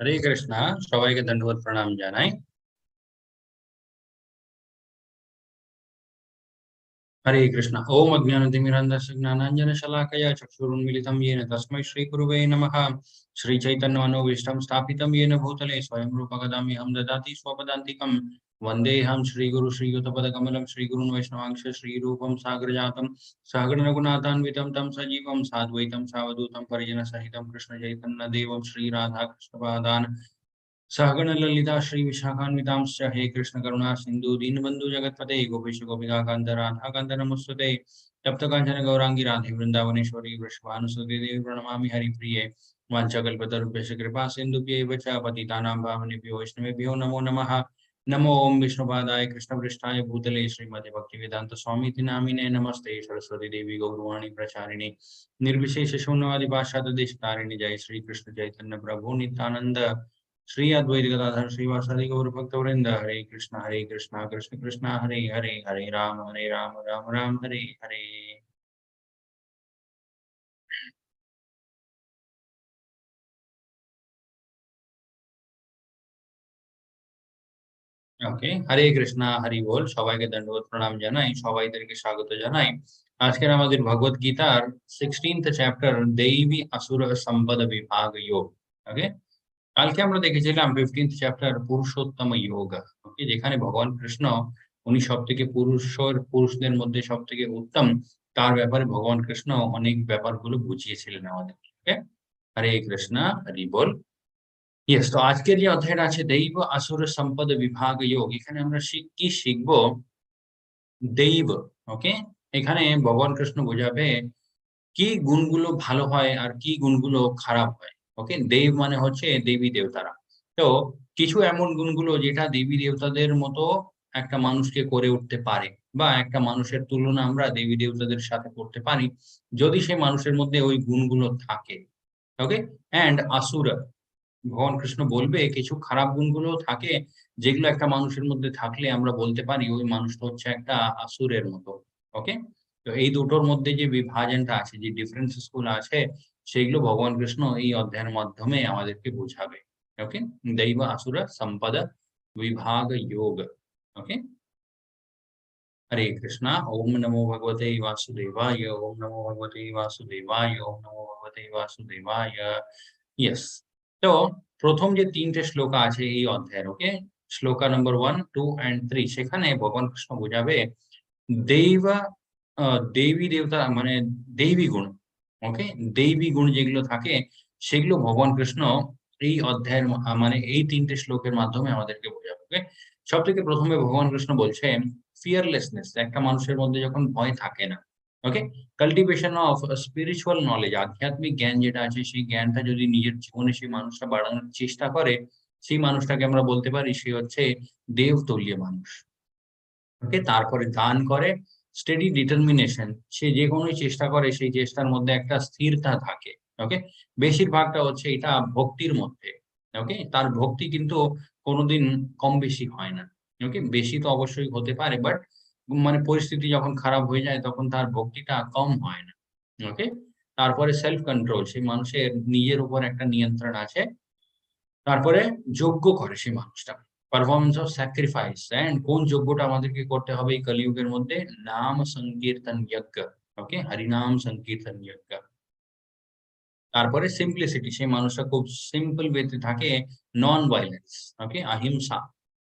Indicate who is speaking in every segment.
Speaker 1: হরে কৃষ্ণ, সবাইকে দণ্ডবোধ প্রণাম জানাই। হরে কৃষ্ণ। ওম অজ্ঞানতিমিরন্ধস্য জ্ঞানাঞ্জনশলাকয়া চক্ষুरुन्मीलितं येन तस्मै श्रीगुरुवे नमः। श्रीचैतन्यमनोभीष्टं स्थापितं येन भूतले स्वयं रूप कदाम्यहं ददाति स्वपदान्तिकं। वन्देऽहं श्रीगुरु श्रीयुतपदकमलं श्रीगुरुन् वैष्णवांश श्रीरूपं साग्रजातं सहगणरघुनाथान्वितं तं सजीवं साद्वैतं सावधूतं परिजनसहितं कृष्णचैतन्यदेवं श्रीराधाकृष्णपादान् सहगण ललिता श्री विशाखान्वितांश्च हे कृष्ण करुणा सिंधु दीनबंधु जगतपते गोपेश गोपिका कांत राधा कांत नमस्तुते तप्त कांचन गौरांगी राधे वृंदावनेश्वरी वृषभानुसुते देवी प्रणमामि हरिप्रिये वाञ्छाकल्पतरुभ्यश्च कृपा सिन्धुभ्यैव च पतितानां पावनेभ्यो वैष्णवेभ्यो नमो नमः। नमो ओम विष्णुपादाय कृष्णपृष्ठाय भूतले श्रीमते भक्तिवेदांत स्वामीति नामिने नमस्ते सरस्वती देवी गौरवाणी प्रचारिणे निर्विशेष शून्यवादी पाश्चात्य देशतारिणे जय श्री कृष्ण चैतन्य प्रभु नित्यानंद श्री अद्वैत गदाधर श्रीवासादि गौर भक्तवृंद हरे कृष्ण कृष्ण कृष्ण हरे हरे हरे राम राम राम हरे हरे। ওকে, হরে কৃষ্ণ হরি বল, সবাইকে দণ্ডবোধ প্রণাম জানাই, সবাইদেরকে স্বাগত জানাই। আজকের আমাদের ভগবত গীতার 16th চ্যাপ্টার দেবী আসুর সম্পদ বিভাগ যোগ। ওকে, কালকে আমরা দেখেছিলাম 15th চ্যাপ্টার পুরুষোত্তম যোগ। ওকে, যেখানে ভগবান কৃষ্ণ উনি সব থেকে পুরুষদের মধ্যে সব থেকে উত্তম, তার ব্যাপারে ভগবান কৃষ্ণ অনেক ব্যাপারগুলো বুঝিয়েছিলেন আমাদের। ওকে, হরে কৃষ্ণ হরি বল। ইয়েস, তো আজকের যে অধ্যায়টা আছে দৈব আসুর সম্পদ বিভাগ যোগ, এখানে আমরা কি শিখবো? দৈব, ওকে, এখানে ভগবান কৃষ্ণ বোঝাবে কি গুণগুলো ভালো হয় আর কি গুণগুলো খারাপ হয়। ওকে, দেব মানে হচ্ছে দেবী দেবতারা। তো কিছু এমন গুণগুলো যেটা দেবী দেবতাদের মতো একটা মানুষকে করে উঠতে পারে, বা একটা মানুষের তুলনা আমরা দেবী দেবতাদের সাথে করতে পারি যদি সেই মানুষের মধ্যে ওই গুণগুলো থাকে। ওকে, অ্যান্ড আসুর, ভগবান কৃষ্ণ বলবে কিছু খারাপ গুণগুলো থাকে যেগুলো একটা মানুষের মধ্যে থাকলে আমরা বলতে পারি ওই মানুষটা হচ্ছে একটা আসুরের মতো। ওকে, তো এই দুটোর মধ্যে যে বিভাজনটা আছে, যে ডিফারেন্সেস গুলো আছে, সেগুলো ভগবান কৃষ্ণ এই অধ্যায়ের মাধ্যমে আমাদেরকে বোঝাবে। ওকে, দৈব আসুর সম্পদ বিভাগ যোগ। ওকে, हरे कृष्णा। ओम नमो भगवते वासुदेवाय, ओम नमो भगवते वासुदेवाय, ओम नमो भगवते वासुदेवाय। यस, तो প্রথম যে তিনটে শ্লোক আছে এই অধ্যায়ের, ওকে, শ্লোকা নম্বর 1, 2 and 3, সেখানে ভগবান কৃষ্ণ বোঝাবে দেব দেবী দেবতা মানে দেবী গুণ। ওকে, দেবী গুণ যেগুলো থাকে সেগুলো ভগবান কৃষ্ণ এই অধ্যায়ের মানে এই তিনটে শ্লোকের মাধ্যমে আমাদেরকে বোঝাবে। ওকে, সব থেকে প্রথমে ভগবান কৃষ্ণ বলছেন ফিয়ারলেসনেস, একটা মানুষের মধ্যে যখন ভয় থাকে না। ওকে, কাল্টিভেশন অফ স্পিরিচুয়াল নলেজ, আধ্যাত্মিক জ্ঞান যেটা আছে সেই জ্ঞানটা যদি নিজের জীবনে সেই মানুষটা বাড়ানোর চেষ্টা করে, সেই মানুষটাকে আমরা বলতে পারি সে হচ্ছে দেবতুল্য মানুষ। ওকে, তারপরে দান করে স্টেডি ডিটারমিনেশন, সে যে কোনো চেষ্টা করে সেই চেষ্টার মধ্যে একটা স্থিরতা থাকে। ওকে, বেশিরভাগটা হচ্ছে এটা ভক্তির মধ্যে। ওকে, তার ভক্তি কিন্তু কোনোদিন কম বেশি হয় না। ওকে, বেশি তো অবশ্যই হতে পারে, বাট মানে পরিস্থিতি যখন খারাপ হয়ে যায় তখন তার ভক্তিটা কম হয় না। ওকে, তারপরে সেলফ কন্ট্রোল, সেই মানুষের নিজের উপর একটা নিয়ন্ত্রণ আছে। তারপরে যজ্ঞ করে সেই মানুষটা, পারফরমেন্স অফ স্যাক্রিফাইস, এন্ড কোন যজ্ঞটা আমাদেরকে করতে হবে এই কলিযুগের মধ্যে? নাম সংকীর্তন যজ্ঞ। ওকে, হরিনাম সংকীর্তন যজ্ঞ। তারপরে সিম্পলিসিটি, সেই মানুষটা খুব সিম্পল ওয়েতে থাকে, নন ভাইলেন্স। ওকে, অহিংসা,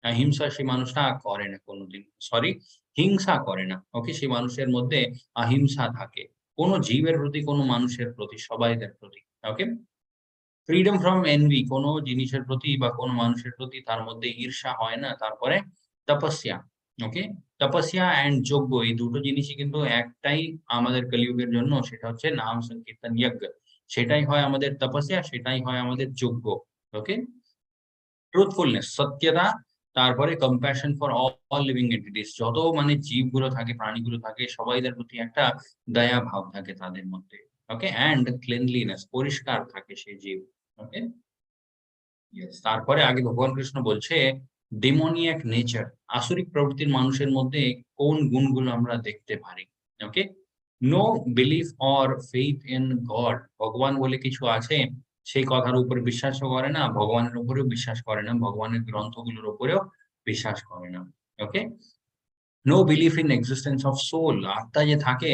Speaker 1: অহিংসা সেই মানুষটা করে না কোনোদিন, সরি, হিংসা করে না। ওকে, সেই মানুষের মধ্যে অহিংসা থাকে কোনো জীবের প্রতি, কোনো মানুষের প্রতি, সবাইদের প্রতি। ওকে, ফ্রিডম ফ্রম এনভি, কোনো জিনিসের প্রতি বা কোনো মানুষের প্রতি তার মধ্যে ঈর্ষা হয় না। তারপরে তপস্যা। ওকে, তপস্যা এন্ড যজ্ঞ, এই দুটো জিনিসই কিন্তু একটাই আমাদের কলিযুগের জন্য, সেটা হচ্ছে নাম সংকীর্তন যজ্ঞ। সেটাই হয় আমাদের তপস্যা, সেটাই হয় আমাদের যজ্ঞ। ওকে, ট্রুথফুলনেস, সত্যতা, তারপরে compassion for all living entities, যত মানে জীবগুলো থাকে, প্রাণীগুলো থাকে, সবাইদের প্রতি একটা দয়া ভাব থাকে তাদের মধ্যে। ওকে, অ্যান্ড ক্লিনলিনেস, পরিষ্কার থাকে সেই জীব। ওকে, ইয়েস, তারপরে আগে ভগবান কৃষ্ণ বলছে ডেমোনিয়াক নেচার, আসরিক প্রবৃত্তির মানুষের মধ্যে কোন গুণগুলো আমরা দেখতে পারি। Okay, no belief or faith in God, ভগবান বলে কিছু আছে সেই কথার উপরে বিশ্বাসও করে না, ভগবানের উপরেও বিশ্বাস করে না, ভগবানের গ্রন্থগুলোর উপরেও বিশ্বাস করে না। Okay? No belief in existence of soul, আত্মা যে থাকে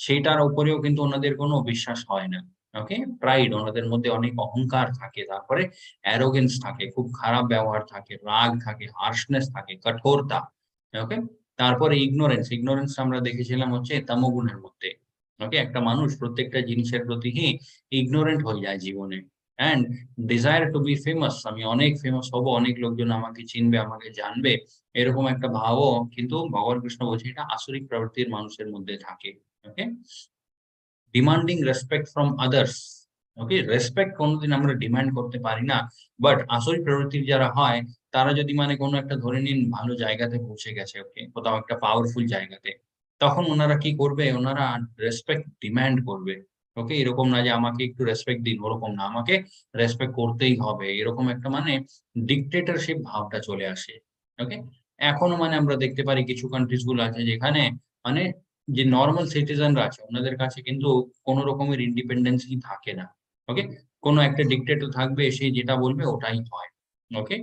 Speaker 1: সেটার উপরেও কিন্তু ওনাদের কোনো বিশ্বাস হয় না। ওকে? প্রাইড, ওনাদের মধ্যে অনেক অহংকার থাকে, তারপরে অ্যারোগেন্স থাকে, খুব খারাপ ব্যবহার থাকে, রাগ থাকে, হার্শনেস থাকে, কঠোরতা। ওকে? তারপরে ইগনোরেন্স, ইগনোরেন্স আমরা দেখেছিলাম হচ্ছে তমোগুণের মধ্যে। ওকে? একটা মানুষ প্রত্যেকটা জিনিসের প্রতি ইগনোরেন্ট হয়ে যায় জীবনে। And desire to be famous, আমি অনেক ফেমাস হব, অনেক লোকজন আমাকে চিনবে, আমাকে জানবে, এরকম একটা ভাবও কিন্তু ভগবান কৃষ্ণ বলছে এটা আসরিক প্রবৃত্তির মানুষের মধ্যে থাকে। Okay? Demanding respect from others. Okay? Respect কোনোদিন আমরা ডিমান্ড করতে পারি না। বাট আসরিক প্রবৃত্তির যারা হয় তারা যদি মানে কোনো একটা ধরে নিন ভালো জায়গাতে পৌঁছে গেছে, ওকে? কোথাও একটা পাওয়ারফুল জায়গাতে। তখন ওনারা কি করবে? ওনারা রেসপেক্ট ডিমান্ড করবে। ওকে? এরকম না যে আমাকে একটু রেসপেক্ট দিন, ওরকম না। আমাকে রেসপেক্ট করতেই হবে। এরকম একটা মানে ডিক্টেটরশিপ ভাবটা চলে আসে। ওকে? এখনো মানে আমরা দেখতে পারি কিছু কান্ট্রিজ গুলো আছে যেখানে মানে যে নরমাল সিটিজেনরা আছে ওনাদের কাছে কিন্তু কোন রকমের ইন্ডিপেন্ডেন্সই থাকে না। ওকে? কোন একটা ডিক্টেটর থাকবে, সে যেটা বলবে ওটাই হয়। Okay?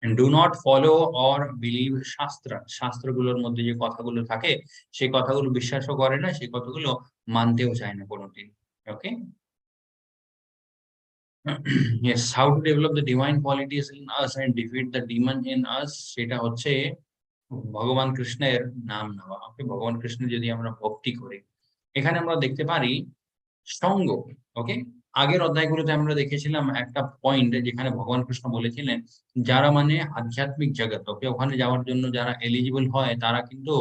Speaker 1: Do not follow or believe shastra. শাস্ত্রগুলোর মধ্যে যে কথাগুলো থাকে সেই কথাগুলো বিশ্বাসও করে না, সেই কথাগুলো মানতেও চায় না কোনদিন। Okay? Yes, how to develop the divine qualities in us and defeat the demon in us, সেটা হচ্ছে ভগবান কৃষ্ণের নাম নেওয়া। ওকে? ভগবান কৃষ্ণের যদি আমরা ভক্তি করি, এখানে আমরা দেখতে পারি সঙ্গ। ওকে? আগের অধ্যায়গুলোতে আমরা দেখেছিলাম একটা পয়েন্ট যেখানে ভগবান কৃষ্ণ বলেছিলেন যারা মানে আধ্যাত্মিক জগৎ, ওকে, ওখানে যাওয়ার জন্য যারা এলিজিবল হয় তারা কিন্তু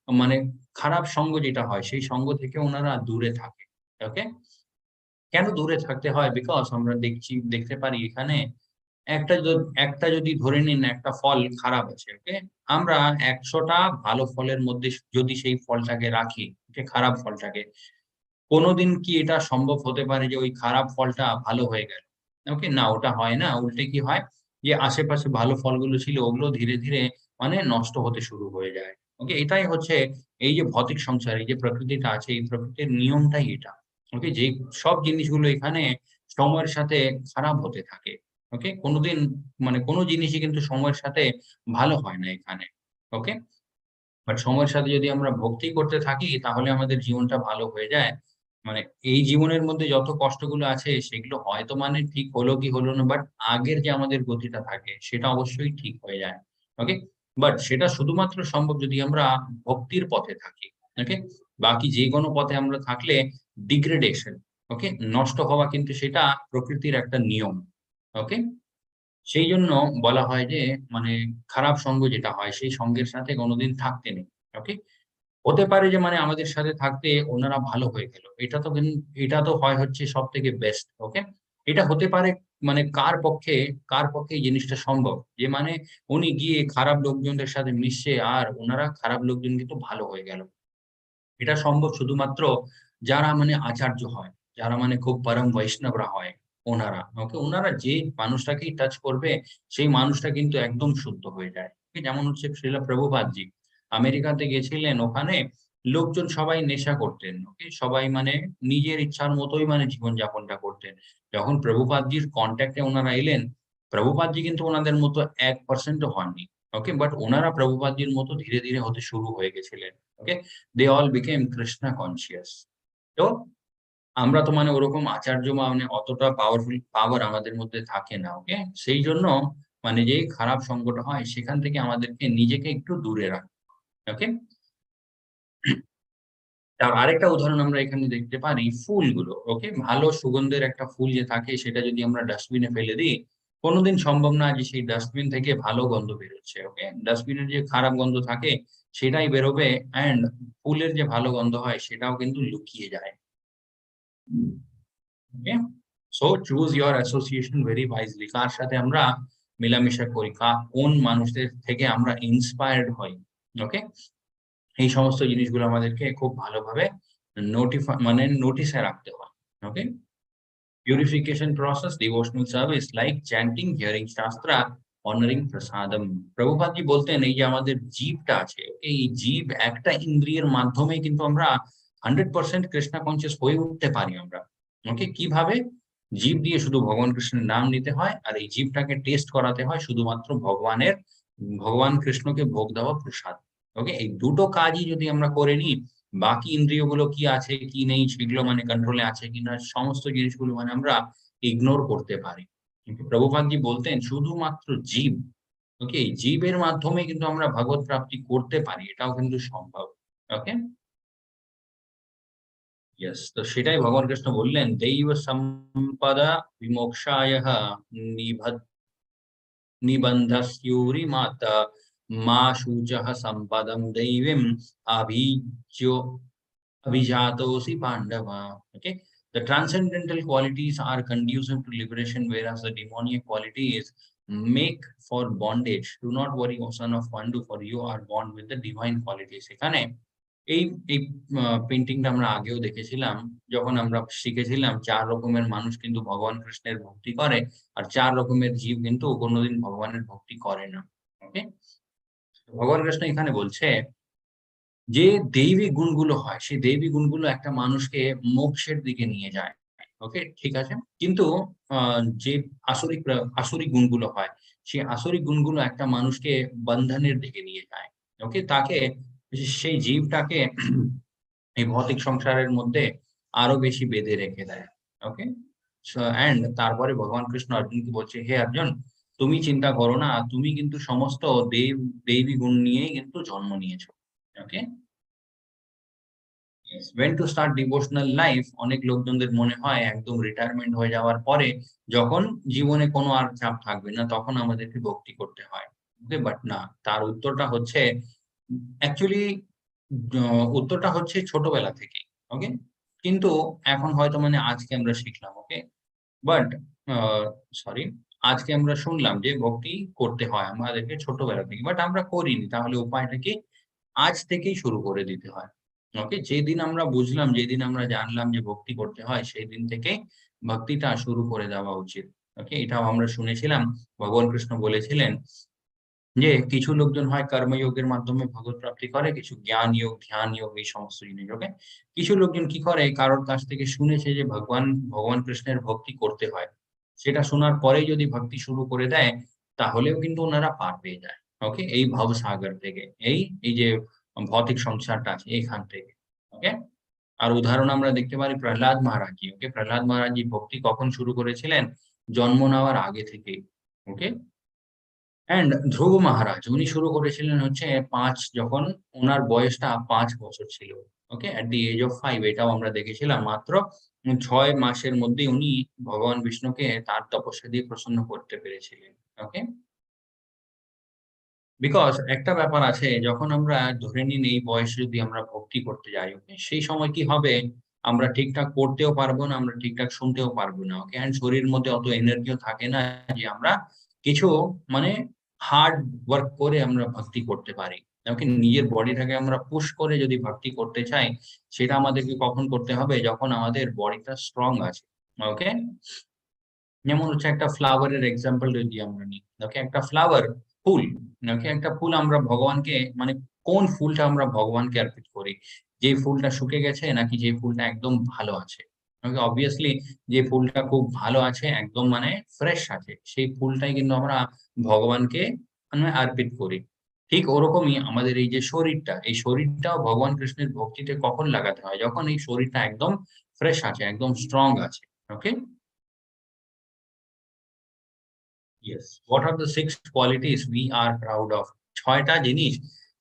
Speaker 1: মানে খারাপ সঙ্গ যেটা হয় সেই সঙ্গ থেকে ওনারা দূরে থাকে। ওকে? কেন দূরে থাকতে হয়? বিকজ আমরা দেখতে পারি এখানে একটা যদি ধরে নিন একটা ফল খারাপ আছে, ওকে? আমরা ১০০ টা ভালো ফলের মধ্যে যদি সেই ফলটাকে রাখি, ওকে, খারাপ ফলটাকে, কোনদিন কি এটা সম্ভব হতে পারে যে ওই খারাপ ফলটা ভালো হয়ে গেল? ওকে? না, ওটা হয় না। উল্টে কি হয়? যে আশেপাশে ভালো ফলগুলো ছিল ওগুলো ধীরে, ধীরে মানে নষ্ট হতে শুরু হয়ে যায়। ওকে? এটাই হচ্ছে এই যে ভৌতিক সংসার, এই যে প্রকৃতিটা আছে, এই প্রকৃতির নিয়মটাই এটা। ওকে? যে সব জিনিসগুলো এখানে সময়ের সাথে খারাপ হতে থাকে। ওকে? কোনদিন মানে কোন জিনিসই কিন্তু সময়ের সাথে ভালো হয় না এখানে। ওকে? বাট সময়ের সাথে যদি আমরা ভক্তি করতে থাকি তাহলে আমাদের জীবনটা ভালো হয়ে যায়। মানে এই জীবনের মধ্যে যত কষ্টগুলো আছে সেগুলো হয়তো মানে ঠিক হলো কি হলো না, বাট আগের যে আমাদের গতিটা থাকে সেটা অবশ্যই ঠিক হয়ে যায়। ওকে? বাট সেটা শুধুমাত্র সম্ভব যদি আমরা ভক্তির পথে থাকি। ওকে? বাকি যেকোনো পথে আমরা থাকলে ডিগ্রেডেশন, ওকে, নষ্ট হওয়া কিন্তু সেটা প্রকৃতির একটা নিয়ম। ওকে? সেইজন্য বলা হয় যে মানে খারাপ সঙ্গ যেটা হয় সেই সঙ্গের সাথে কোনদিন থাকতে নেই। ওকে? হতে পারে যে মানে আমাদের সাথে থাকতে ওনারা ভালো হয়ে গেল। এটা তো হয় হচ্ছে সবথেকে বেস্ট। ওকে? এটা হতে পারে মানে কার পক্ষে এই জিনিসটা সম্ভব? যে মানে উনি গিয়ে খারাপ লোকজনদের সাথে মিশছে আর উনারা খারাপ লোকজন কিন্তু ভালো হয়ে গেল। এটা সম্ভব শুধুমাত্র যারা মানে আচার্য হয়, যারা মানে খুব পরম বৈষ্ণবরা হয় ওনারা। ওকে? উনারা যে মানুষটাকেই টাচ করবে সেই মানুষটা কিন্তু একদম শুদ্ধ হয়ে যায়। ওকে? যেমন হচ্ছে শ্রীল প্রভুপাদজি আমেরিকাতে গেছিলেন, ওখানে লোকজন সবাই নেশা করতেন। ওকে? সবাই মানে নিজের ইচ্ছার মতোই মানে জীবনযাপনটা করতেন। যখন প্রভুপাদজির কনট্যাক্ট এ উনারা এলেন, প্রভুপাদজি কিন্তু উনাদের মতো 1% ও হননি। ওকে? বাট উনারা প্রভুপাদজির মতো ধীরে, ধীরে হতে শুরু হয়ে গেছিলেন। ওকে? they all became Krishna conscious. তো আমরা তো মানে ওরকম আচার্য মানে অতটা পাওয়ার আমাদের মধ্যে থাকে না। ওকে? সেইজন্য মানে যে খারাপ সঙ্গটা হয় সেখান থেকে আমাদেরকে নিজেকে একটু দূরে রাখতে। ওকে? তার আরেকটা উদাহরণ আমরা এখানে দেখতে পারি ফুলগুলো। ওকে? ভালো সুগন্ধের একটা ফুল যে থাকে সেটা যদি আমরা ডাস্টবিনে ফেলে দিই, কোনদিন সম্ভব না যে সেই ডাস্টবিন থেকে ভালো গন্ধ বেরোচ্ছে। ওকে? ডাস্টবিনের যে খারাপ গন্ধ থাকে সেটাই বেরোবে, অ্যান্ড ফুলের যে ভালো গন্ধ হয় সেটাও কিন্তু লুকিয়ে যায়। Okay? So choose your association very wisely. কার সাথে আমরা মেলামেশা করি, কোন মানুষদের থেকে আমরা ইন্সপায়ার্ড হই। ওকে? এই সমস্ত জিনিসগুলো আমাদেরকে খুব ভালোভাবে মানে নোটিসে রাখতে হয়। ওকে? Purification process, devotional service like chanting, hearing Shastra, honoring prasadam. প্রভুপাদজি বলতেন এই যে আমাদের জীবটা আছে, এই জীব একটা ইন্দ্রিয়ের মাধ্যমেই কিন্তু আমরা 100% কৃষ্ণা কনসিয়াস হয়ে উঠতে পারি আমরা। ওকে? কিভাবে? জীব দিয়ে শুধু ভগবান কৃষ্ণের নাম নিতে হয়, আর এই জীবটাকে টেস্ট করাতে হয় শুধুমাত্র ভগবান কৃষ্ণকে ভোগ দেওয়া প্রসাদ। ওকে? এই দুটো কাজই যদি আমরা করে নিই, বাকি ইন্দ্রিয়গুলো কি আছে কি নেই সেগুলো মানে কন্ট্রোলে আছে কিনা সমস্ত জিনিসগুলো মানে আমরা ইগনোর করতে পারি। কিন্তু প্রভুপাদজি বলতেন শুধুমাত্র জীব, ওকে? এই জীবের মাধ্যমে কিন্তু আমরা ভগবৎ প্রাপ্তি করতে পারি। এটাও কিন্তু সম্ভব। ওকে? ইয়েস। তো সেটাই ভগবান কৃষ্ণ বললেন, "দৈব সম্পদা বিমোক্ষায়ঃ নিবধ নিবন্ধস্যুরিমাতা মা শুচঃ সম্পদম দৈবীম আভিজ্যো abhijatosi Pandava." Okay. The transcendental qualities are conducive to liberation, whereas the demoniac qualities make for bondage. Do not worry, O son of Pandu, for you are born with the divine qualities. এখানে এই এই পেইন্টিংটা আমরা আগেও দেখেছিলাম। যখন আমরা শিখেছিলাম ৪ রকমের মানুষ কিন্তু ভগবান কৃষ্ণের ভক্তি করে, আর ৪ রকমের জীব কিন্তু কোনদিন ভগবানের ভক্তি করে না। ওকে? ভগবান কৃষ্ণ এখানে বলছে যে দৈবিক গুণগুলো হয়, সেই দৈবিক গুণগুলো একটা মানুষকে মোক্ষের দিকে নিয়ে যায়। ওকে? ঠিক আছে? কিন্তু আ যে আসরিক গুণগুলো হয়, সেই আসরিক গুণগুলো একটা মানুষকে বন্ধনের দিকে নিয়ে যায়। ওকে? তাকে সেই জীবটাকে এই ভৌতিক সংসারের মধ্যে আরো বেশি বেঁধে রেখে দেয়। ওকে? অ্যান্ড তারপরে ভগবান কৃষ্ণ অর্জুনকে বলছে, "হে অর্জুন, তুমি চিন্তা করো না। তুমি কিন্তু সমস্ত দৈবী গুণ নিয়েই কিন্তু জন্ম নিয়েছো।" ওকে? Yes, when to start devotional life অনেক লোকজনদের মনে হয় একদম রিটায়ারমেন্ট হয়ে যাওয়ার পরে যখন জীবনে কোনো আর চাপ থাকবে না তখন আমাদেরকে ভক্তি করতে হয়। ওকে? বাট না, তার উত্তরটা হচ্ছে অ্যাকচুয়ালি উত্তরটা হচ্ছে ছোটবেলা থেকেই। ওকে? কিন্তু এখন হয়তো মানে আজকে আমরা শিখলাম। ওকে? বাট আ সরি, আজকে আমরা শুনলাম যে ভক্তি করতে হয় আমাদেরকে ছোটবেলা থেকে। বাট আমরা করিনি। তাহলে উপায়টা কি? আজ থেকেই শুরু করে দিতে হয়। ওকে? যেদিন আমরা বুঝলাম, যেদিন আমরা জানলাম যে ভক্তি করতে হয়, সেই দিন থেকেই ভক্তিটা শুরু করে দেওয়া উচিত। ওকে? এটাও আমরা শুনেছিলাম। ভগবান কৃষ্ণ বলেছিলেন যে কিছু লোকজন হয় কর্মযোগের মাধ্যমে ভগবত প্রাপ্তি করে, কিছু জ্ঞান যোগ, ধ্যান যোগ এই সমস্ত জিনিস। ওকে? কিছু লোকজন কি করে কারোর কাছ থেকে শুনেছে যে ভগবান কৃষ্ণের ভক্তি করতে হয়। সেটা শোনার পরেই যদি ভক্তি শুরু করে দেয়, তাহলেও কিন্তু উনারা পার পেয়ে যায়। ওকে? এই ভবসাগর থেকে। এই যে ভৌতিক সংসারটা আছে এখান থেকে। ওকে? আর উদাহরণ আমরা দেখতে পারি প্রহ্লাদ মহারাজজি। ওকে? প্রহ্লাদ মহারাজজি ভক্তি কখন শুরু করেছিলেন? জন্ম নেওয়ার আগে থেকেই। ওকে? অ্যান্ড ধ্রুব মহারাজ উনি শুরু করেছিলেন হচ্ছে যখন উনার বয়সটা ৫ বছর ছিল। ওকে? এট দি এজ অফ ৫ এটাও আমরা দেখেছিলাম। মাত্র ৬ মাসের মধ্যেই উনি ভগবান বিষ্ণুকে তার তপস্যা দিয়ে প্রসন্ন করতে পেরেছিলেন। ওকে? বিকজ একটা ব্যাপার আছে যখন আমরা ধরে নিন এই বয়সে যদি আমরা ভক্তি করতে যাই, ওকে? সেই সময় কি হবে? আমরা ঠিকঠাক পড়তেও পারবো না, আমরা ঠিকঠাক শুনতেও পারবো না। ওকে? অ্যান্ড শরীরের মধ্যে অত এনার্জিও থাকে না যে আমরা কিছু মানে হার্ড ওয়ার্ক করে আমরা ভক্তি করতে পারি। ওকে? নিজের বডিটাকে আমরা পুশ করে যদি ভক্তি করতে চাই, সেটা আমাদেরকে কখন করতে হবে? যখন আমাদের বডিটা স্ট্রং আছে। ওকে? যেমন হচ্ছে একটা ফ্লাওয়ারের এক্সাম্পল যদি আমরা নিই। ওকে? একটা ফ্লাওয়ার, ফুল, ওকে? একটা ফুল আমরা ভগবানকে মানে কোন ফুলটা আমরা ভগবানকে অর্পিত করি? যে ফুলটা শুকে গেছে নাকি যে ফুলটা একদম ভালো আছে? ওকে? obviously যে ফুলটা খুব ভালো আছে, একদম মানে ফ্রেশ আছে, সেই ফুলটাই কিন্তু আমরা ভগবানকে মানে অর্পিত করি। ঠিক ওরকমই আমাদের এই যে শরীরটা, এই শরীরটাও ভগবান কৃষ্ণের ভক্তিতে কখন লাগাতে হয়? যখন এই শরীরটা একদম ফ্রেশ আছে, একদম স্ট্রং আছে। ওকে? Yes. What are the 6 qualities we are proud of? ৬ টা জিনিস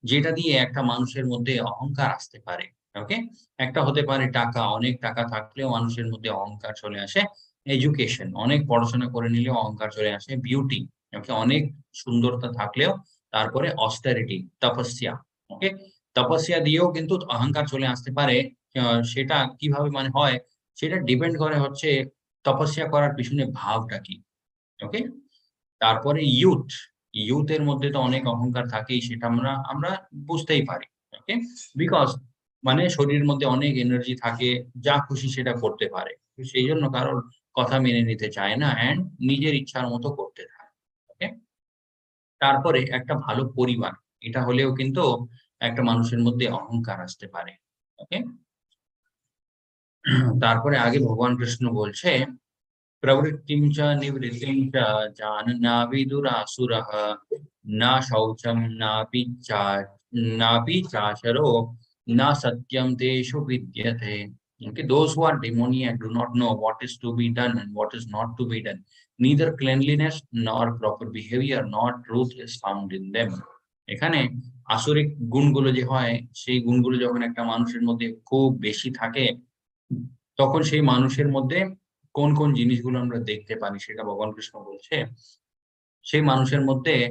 Speaker 1: যেটা দিয়ে একটা মানুষের মধ্যে অহংকার আসতে পারে। ওকে? একটা হতে পারে টাকা। অনেক টাকা থাকলেও মানুষের মধ্যে অহংকার চলে আসে। এডুকেশন, অনেক পড়াশোনা করে নিলেও অহংকার চলে আসে। বিউটি, ওকে? অনেক সুন্দরতা থাকলেও তারপরে অস্টেরিটি, তপস্যা। ওকে? তপস্যা দিয়েও কিন্তু অহংকার চলে আসতে পারে। আ সেটা কিভাবে মানে হয়? সেটা ডিপেন্ড করে হচ্ছে তপস্যা করার পিছনে ভাবটা কি। ওকে? তারপরে ইয়ুথ এর মধ্যে তো অনেক অহংকার থাকেই সেটা আমরা আমরা বুঝতেই পারি। ওকে? বিকজ মানে শরীরের মধ্যে অনেক এনার্জি থাকে, যা খুশি সেটা করতে পারে। তো সেইজন্য কারোর কথা মেনে নিতে চায় না অ্যান্ড নিজের ইচ্ছার মতো করতে থাকে। ওকে? তারপরে একটা ভালো পরিবার। এটা হলেও কিন্তু একটা মানুষের মধ্যে অহংকার আসতে পারে। ওকে? তারপরে আগে ভগবান কৃষ্ণ বলছে प्रवृत्तिं च निवृत्तिं च जानन्ना विदुरासुरः न शौचं नापि चाचरो न satyam teshu vidyate. Okay, those who are demoniac do not know what is to be done and what is not to be done. Neither cleanliness nor proper behavior nor truth is found in them. এখানে আসরিক গুণগুলো যে হয় সেই গুণগুলো যখন একটা মানুষের মধ্যে খুব বেশি থাকে তখন সেই মানুষের মধ্যে কোন কোন জিনিসগুলো আমরা দেখতে পারি সেটা ভগবান কৃষ্ণ বলছে। সেই মানুষের মধ্যে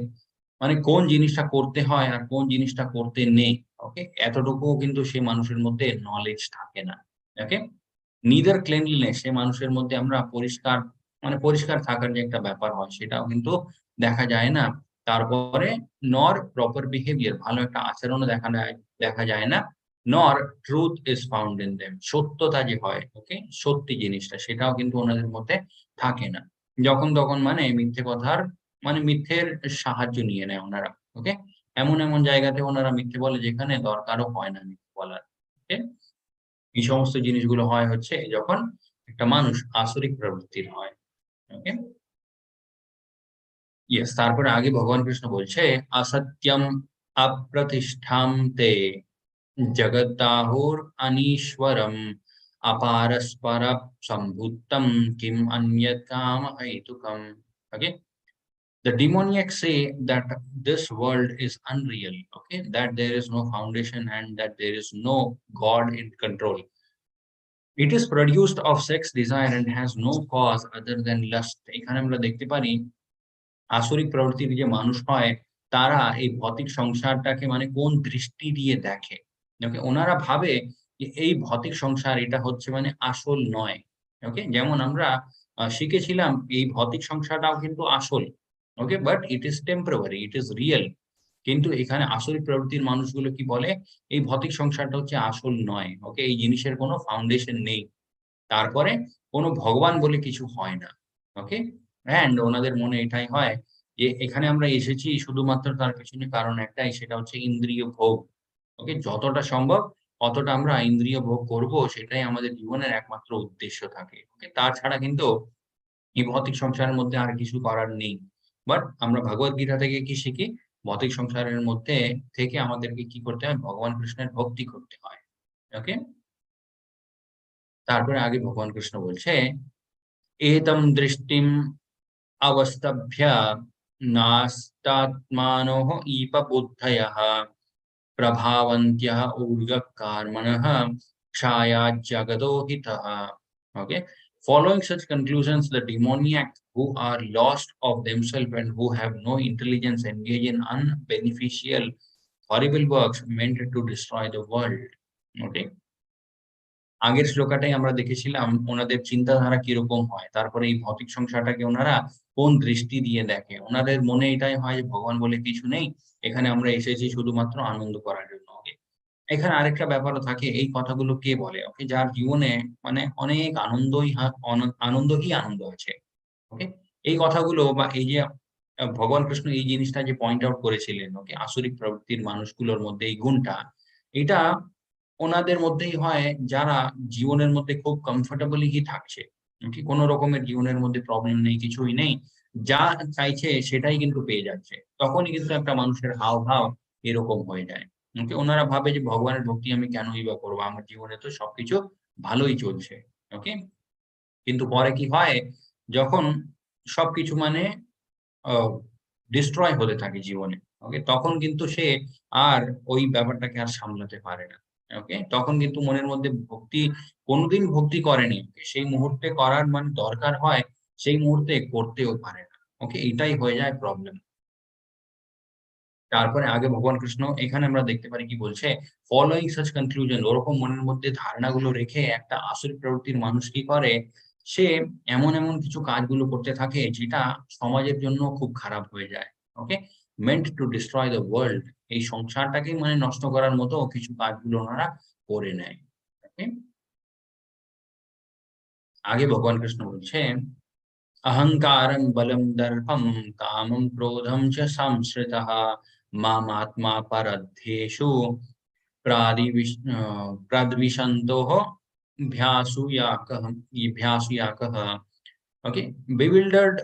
Speaker 1: মানে কোন জিনিসটা করতে হয় আর কোন জিনিসটা করতে নেই। ওকে? এতটুকুও কিন্তু সেই মানুষের মধ্যে নলেজ থাকে না। ওকে? নিদার ক্লিনলিনেস সে মানুষের মধ্যে আমরা পরিষ্কার মানে পরিষ্কার থাকার যে একটা ব্যাপার হয় সেটাও কিন্তু দেখা যায় না। তারপরে নর প্রপার বিহেভিয়ার ভালো একটা আচরণও দেখা যায় না। নর truth is found in them সত্যতা যে হয়, ওকে? সত্যি জিনিসটা সেটাও কিন্তু ওনাদের মধ্যে থাকে না। যখন তখন মানে মিথ্যে কথার মানে মিথ্যের সাহায্য নিয়ে নেয় ওনারা। ওকে? এমন জায়গাতে ওনারা মিথ্যে বলে যেখানে দরকারও হয় না মিথ্যে বলার। ওকে? এই সমস্ত জিনিসগুলো হয় হচ্ছে যখন একটা মানুষ আসরিক প্রবৃত্তির হয়। ওকে? ইয়েস, তারপরে আগে ভগবান কৃষ্ণ বলছে, "असत्यम अप्रतिष्ठां ते जगदाहुर अनीश्वरम अपारस्पर संभूतम किम अन्यत् काम हेतुकम." Okay? The demoniacs say that this world is unreal, okay? That there is no foundation and that there is no God in control. It is produced of sex desire and has no cause other than lust. এখানে আমরা দেখতে পারি আসরিক প্রবৃত্তির যে মানুষ হয় তারা এই ভৌতিক সংসারটাকে মানে কোন দৃষ্টি দিয়ে দেখে। ওকে? ওনারা ভাবে যে এই ভৌতিক সংসার এটা হচ্ছে মানে আসল নয়। ওকে? যেমন আমরা শিখেছিলাম এই ভৌতিক সংসারটাও কিন্তু আসল। Okay? But it is temporary, it is real. কিন্তু এখানে আসরিক প্রবৃত্তির মানুষগুলো কি বলে? এই ভৌতিক সংসারটা হচ্ছে আসল নয়। ওকে? এই জিনিসের কোনো ফাউন্ডেশন নেই। তারপরে কোনো ভগবান বলে কিছু হয় না। ওকে? অ্যান্ড ওনাদের মনে এটাই হয় যে এখানে আমরা এসেছি শুধুমাত্র তার পেছনে কারণ একটাই সেটা হচ্ছে ইন্দ্রিয় ভোগ। ওকে? যতটা সম্ভব অতটা আমরা ইন্দ্রিয় ভোগ করব সেটাই আমাদের জীবনের একমাত্র উদ্দেশ্য থাকে। ওকে? তাছাড়া কিন্তু এই ভৌতিক সংসারের মধ্যে আর কিছু করার নেই। বাট আমরা ভগবত গীতা থেকে কি শিখি? ভৌতিক সংসারের মধ্যে থেকে আমাদেরকে কি করতে হয়? ভগবান কৃষ্ণের ভক্তি করতে হয়। ওকে? তারপরে আগে ভগবান কৃষ্ণ বলছে, "एतं दृष्टिम् अवस्तभ्य नास्तात्मानोः ईपबुद्धयः प्रभावन्त्यः ऊर्ध्वकर्मणः क्षायाज्जगतो हितः." Okay? Following such conclusions, the demoniac who are lost of themselves and who have no intelligence engage in unbeneficial, horrible works meant to destroy the world. Okay? আগের শ্লোকাটাই আমরা দেখেছিলাম ওনাদের চিন্তাধারা কিরকম হয়। তারপরে এই ভৌতিক সংসারটাকে ওনারা কোন দৃষ্টি দিয়ে দেখে। ওনাদের মনে এটাই হয় যে ভগবান বলে কিছু নেই। এখানে আমরা এসেছি শুধুমাত্র আনন্দ করার জন্য। ওকে? এখানে আরেকটা ব্যাপারও থাকে এই কথাগুলো কে বলে? ওকে? যার জীবনে মানে অনেক আনন্দই আনন্দ আছে। ওকে? এই কথাগুলো বা এই যে ভগবান কৃষ্ণ এই জিনিসটা যে পয়েন্ট আউট করেছিলেন, ওকে? আসরিক প্রবৃত্তির মানুষগুলোর মধ্যে এই গুণটা, এটা ওনাদের মধ্যেই হয় যারা জীবনের মধ্যে খুব কমফোর্টেবলি থাকছে। ওকে? কোন রকমের জীবনের মধ্যে প্রবলেম নেই, কিছুই নেই। যা চাইছে সেটাই কিন্তু পেয়ে যাচ্ছে। তখনই কিন্তু একটা মানুষের হাবভাব এরকম হয়ে যায়। ওকে? উনারা ভাবে যে ভগবানের ভক্তি আমি কেনই বা করব? আমার জীবনে তো সবকিছু ভালোই চলছে। ওকে? কিন্তু পরে কি হয়? যখন সবকিছু মানে আ ডিস্ট্রয় হতে থাকে জীবনে। ওকে? তখন কিন্তু সে আর ওই ব্যাপারটাকে আর সামলাতে পারে না। ওকে? তখন কিন্তু মনের মধ্যে ভক্তি কোনদিন ভক্তি করেনি। ওকে? সেই মুহূর্তে করার মানে দরকার হয়, সেই মুহূর্তে করতেও পারে না। ওকে? এটাই হয়ে যায় প্রবলেম। তারপরে আগে ভগবান কৃষ্ণ এখানে আমরা দেখতে পারি কি বলছে, ফলোইং সাচ কনক্লুশন ওরকম মনের মধ্যে ধারণাগুলো রেখে একটা আসল প্রবৃত্তির মানুষ কি করে, সে এমন কিছু কাজগুলো করতে থাকে যেটা সমাজের জন্য খুব খারাপ হয়ে যায়। Okay? Meant to destroy the world এই সংসারটাকেই মানে নষ্ট করার মতো কিছু কাজগুলো ওনারা করে নেয়। ওকে? আগে ভগবান কৃষ্ণ বলছেন, अहंकारं बलं दर्पं कामं क्रोधं च संश्रितः मामात्मा परद्धेषु प्रद्विषन्तोः भ्यासुयाकः। Okay, bewildered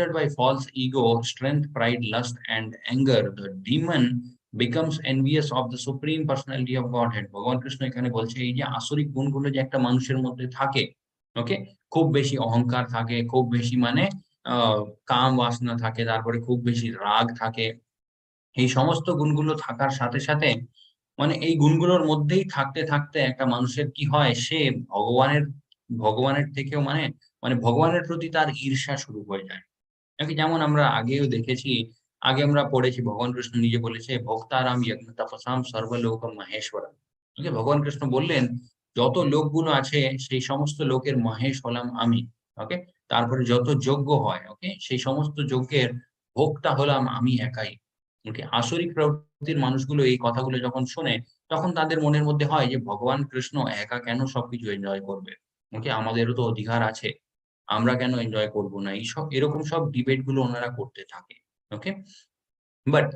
Speaker 1: by false ego, strength, pride, lust, and anger, the demon becomes envious of the supreme personality of Godhead. ভগবান কৃষ্ণ এখানে বলছে এই যে আসরিক গুণগুলো যে একটা মানুষের মধ্যে থাকে, ওকে, খুব বেশি অহংকার থাকে, খুব বেশি মানে কাম বাসনা থাকে, তারপরে খুব বেশি রাগ থাকে। এই সমস্ত গুণগুলো থাকার সাথে, সাথে মানে এই গুণগুলোর মধ্যেই থাকতে, থাকতে একটা মানুষের কি হয় সে ভগবানের ভগবানের থেকেও মানে ভগবানের প্রতি তার ঈর্ষা শুরু হয়ে যায়। নাকি যেমন আমরা আগেও দেখেছি, আগে আমরা পড়েছি ভগবান কৃষ্ণ নিজে বলেছে, "ভোক্তারাম যজ্ঞ তপসাম সর্বলোকম মহেশ্বরম।" ওকে? ভগবান কৃষ্ণ বললেন, "যত লোকগুলো আছে সেই সমস্ত লোকের মহেশ হলাম আমি।" ওকে? তারপরে যত যজ্ঞ হয়, ওকে? সেই সমস্ত যজ্ঞের ভোক্তা হলাম আমি একাই। ওকে? আসরিক প্রকৃতির মানুষগুলো এই কথাগুলো যখন শোনে, তখন তাদের মনের মধ্যে হয় যে ভগবান কৃষ্ণ একা কেন সবকিছু এনজয় করবে? ওকে? আমাদেরও তো অধিকার আছে। আমরা কেন এনজয় করব না? এইসব এরকম সব ডিবেট গুলো ওনারা করতে থাকে। ওকে? বাট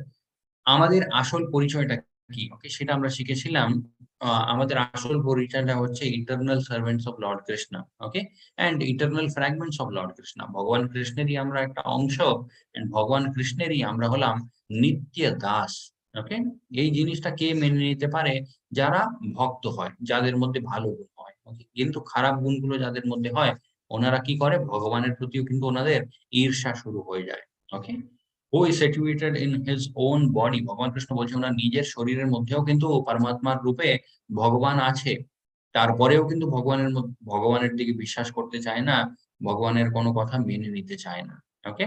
Speaker 1: আমাদের আসল পরিচয়টা কি? ওকে? সেটা আমরা শিখেছিলাম। আমাদের আসল পরিচয়টা হচ্ছে eternal servants of Lord Krishna. Okay? And eternal fragments of Lord Krishna. ভগবান কৃষ্ণেরই আমরা একটা অংশ অ্যান্ড ভগবান কৃষ্ণেরই আমরা হলাম নিত্য দাস। ওকে? এই জিনিসটা কে মেনে নিতে পারে? যারা ভক্ত হয়, যাদের মধ্যে ভালো গুণ হয়। ওকে? কিন্তু খারাপ গুণগুলো যাদের মধ্যে হয়, ওনারা কি করে? ভগবানের প্রতিও কিন্তু ওনাদের ঈর্ষা শুরু হয়ে যায়। ওকে? who is situated in his own body, ভগবান কৃষ্ণ বলছেন ওনার নিজের শরীরের মধ্যেও কিন্তু পরমাত্মার রূপে ভগবান আছে। তারপরেও কিন্তু ভগবানের দিকে বিশ্বাস করতে চায় না, ভগবানের কোনো কথা মেনে নিতে চায় না। ওকে?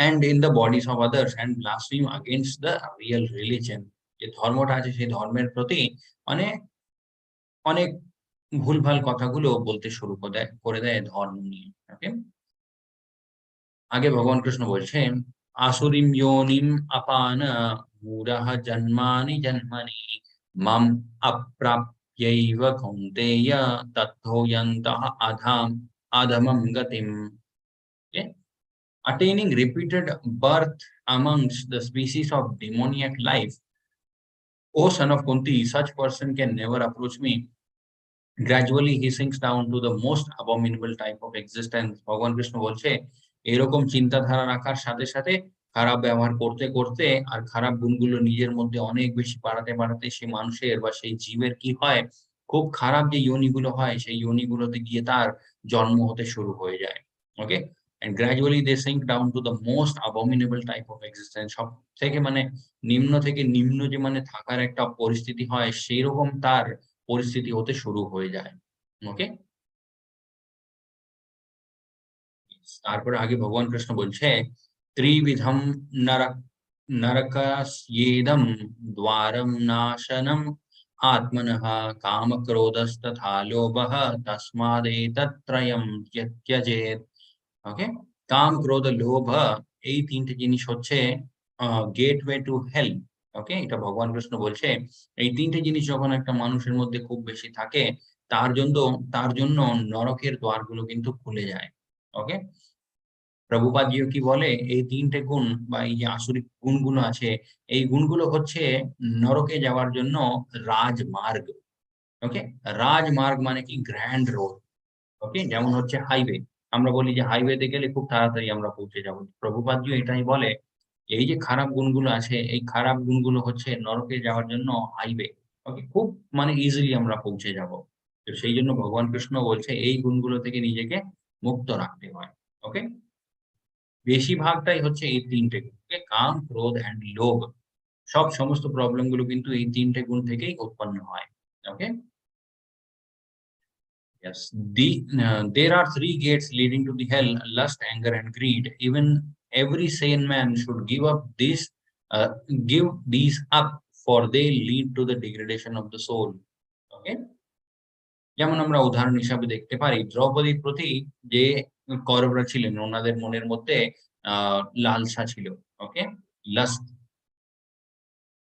Speaker 1: And in the bodies of others and blaspheme against the real religion, যে ধর্মটা আছে সেই ধর্মের প্রতি মানে অনেক ভুলভাল কথাগুলো বলতে শুরু করে দেয় ধর্ম নিয়ে। ওকে? আগে ভগবান কৃষ্ণ বলছেন, "আসুরিম যোনিম আপান মূঢ়ঃ জন্মানি জন্মনি মাম অপ্রাপ্যৈব কৌন্তেয় ততো যন্তঃ অধমং গতিম।" Okay? Attaining repeated birth amongst the species of demoniac life, O son of Kunti, such person can never approach me. Gradually he sinks down to the most abominable type of existence. ভগবান কৃষ্ণ বলছে এরকম চিন্তাধারা রাখার সাথে সাথে খারাপ ব্যবহার করতে করতে আর খারাপ গুণগুলো নিজের মধ্যে অনেক বেশি বাড়াতে বাড়াতে সে মানুষের বা সেই জীবের কি হয়, খুব খারাপ যে যোনিগুলো হয় সেই যোনিগুলোতে গিয়ে তার জন্ম হতে শুরু হয়ে যায়। ওকে? and gradually they sink down to the most abominable type of existence, সব থেকে মানে নিম্ন থেকে নিম্ন যে মানে থাকার একটা পরিস্থিতি হয় সেইরকম তার পরিস্থিতি হতে শুরু হয়ে যায়। ওকে? তারপরে আগে ভগবান কৃষ্ণ বলছে, "ত্রিবিধম নরক নরকাস্যেদম দ্বারম নাশনম আত্মনঃ কামক্রোধস্তথা লোভঃ তস্মাদেতত্রয়ং ত্যজেৎ।" ওকে? কাম, ক্রোধ, লোভ এই ৩ টে জিনিস হচ্ছে গেটওয়ে টু হেল। ওকে? এটা ভগবান কৃষ্ণ বলছে। এই ৩ টে জিনিস যখন একটা মানুষের মধ্যে খুব বেশি থাকে, তার জন্য তার জন্য নরকের দ্বারগুলো কিন্তু খুলে যায়। ওকে? প্রভুপাদজিও কি বলে, এই ৩ টে গুণ বা এই যে আসরিক গুণগুলো আছে, এই গুণগুলো হচ্ছে নরকে যাওয়ার জন্য রাজমার্গ। ওকে? রাজমার্গ মানে কি? Grand road. ওকে? যেমন হচ্ছে হাইওয়ে। আমরা বলি যে হাইওয়েতে গেলে খুব তাড়াতাড়ি আমরা পৌঁছে যাবো। প্রভুপাদজিও এটাই বলে, এই যে খারাপ গুণগুলো আছে, এই খারাপ গুণগুলো হচ্ছে নরকে যাওয়ার জন্য হাইওয়ে। ওকে? খুব মানে ইজিলি আমরা পৌঁছে যাবো। তো সেইজন্য ভগবান কৃষ্ণ বলছে এই গুণগুলো থেকে নিজেকে মুক্ত রাখতে হয়। ওকে? বেশিরভাগটাই হচ্ছে এই ৩ টে গুণ। ওকে? কাম, ক্রোধ অ্যান্ড লোভ। সমস্ত প্রবলেম গুলো কিন্তু এই ৩ টে গুণ থেকেই উৎপন্ন হয়। ওকে? Yes. There are three gates leading to the hell: lust, anger, and greed. Even every sane man should uh, give these up, for they lead to the degradation of the soul. Okay? যেমন আমরা উদাহরণ হিসাবে দেখতে পারি, দ্রৌপদীর প্রতি যে কৌরবরা ছিলেন, ওনাদের মনের মধ্যে লালসা ছিল। ওকে? লাস্ট।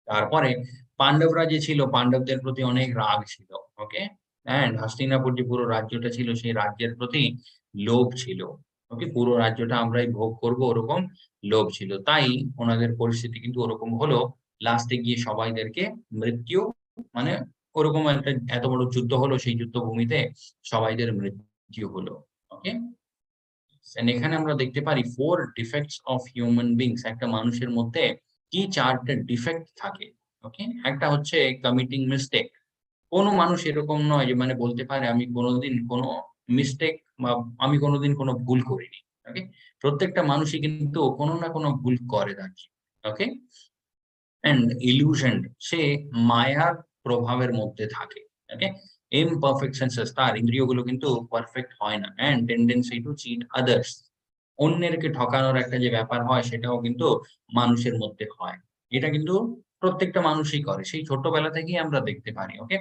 Speaker 1: তারপরে পান্ডবরা যে ছিল, পান্ডবদের প্রতি অনেক রাগ ছিল। ওকে? অ্যান্ড হস্তিনাপুর যে পুরো রাজ্যটা ছিল, সেই রাজ্যের প্রতি লোভ ছিল। ওকে? পুরো রাজ্যটা আমরাই ভোগ করব ওরকম লোভ ছিল। তাই ওনাদের পরিস্থিতি কিন্তু ওরকম হলো। লাস্টে গিয়ে সবাইদেরকে মৃত্যু মানে ওরকম একটা এত বড় যুদ্ধ হলো, সেই যুদ্ধভূমিতে সবাইদের মৃত্যু। হলো। ওকে, এখানে আমরা দেখতে পারি 4 ডিফেক্টস অফ হিউম্যান বিংস। একটা মানুষের মধ্যে কি 4টে ডিফেক্ট থাকে। ওকে, একটা হচ্ছে কমিটিং মিস্টেক। কোন মানুষ এরকম নয় যে মানে বলতে পারে আমি কোনদিন কোন মিস্টেক বা আমি কোনদিন কোন ভুল করিনি। ওকে, প্রত্যেকটা মানুষই কিন্তু কোন না কোন ভুল করে থাকে। ওকে, অ্যান্ড ইলিউশন, সে মায়ার প্রভাবের মধ্যে থাকে। ওকে, ইমপারফেক্ট সেন্সেস, তার ইন্দ্রিয়গুলো কিন্তু পারফেক্ট হয় না। And tendency to cheat others, অন্যেরকে ঠকানোর একটা যে ব্যাপার হয় সেটাও কিন্তু মানুষের মধ্যে হয়। এটা কিন্তু প্রত্যেকটা মানুষই করে, সেই ছোটবেলা থেকেই আমরা দেখতে পারি। ওকে,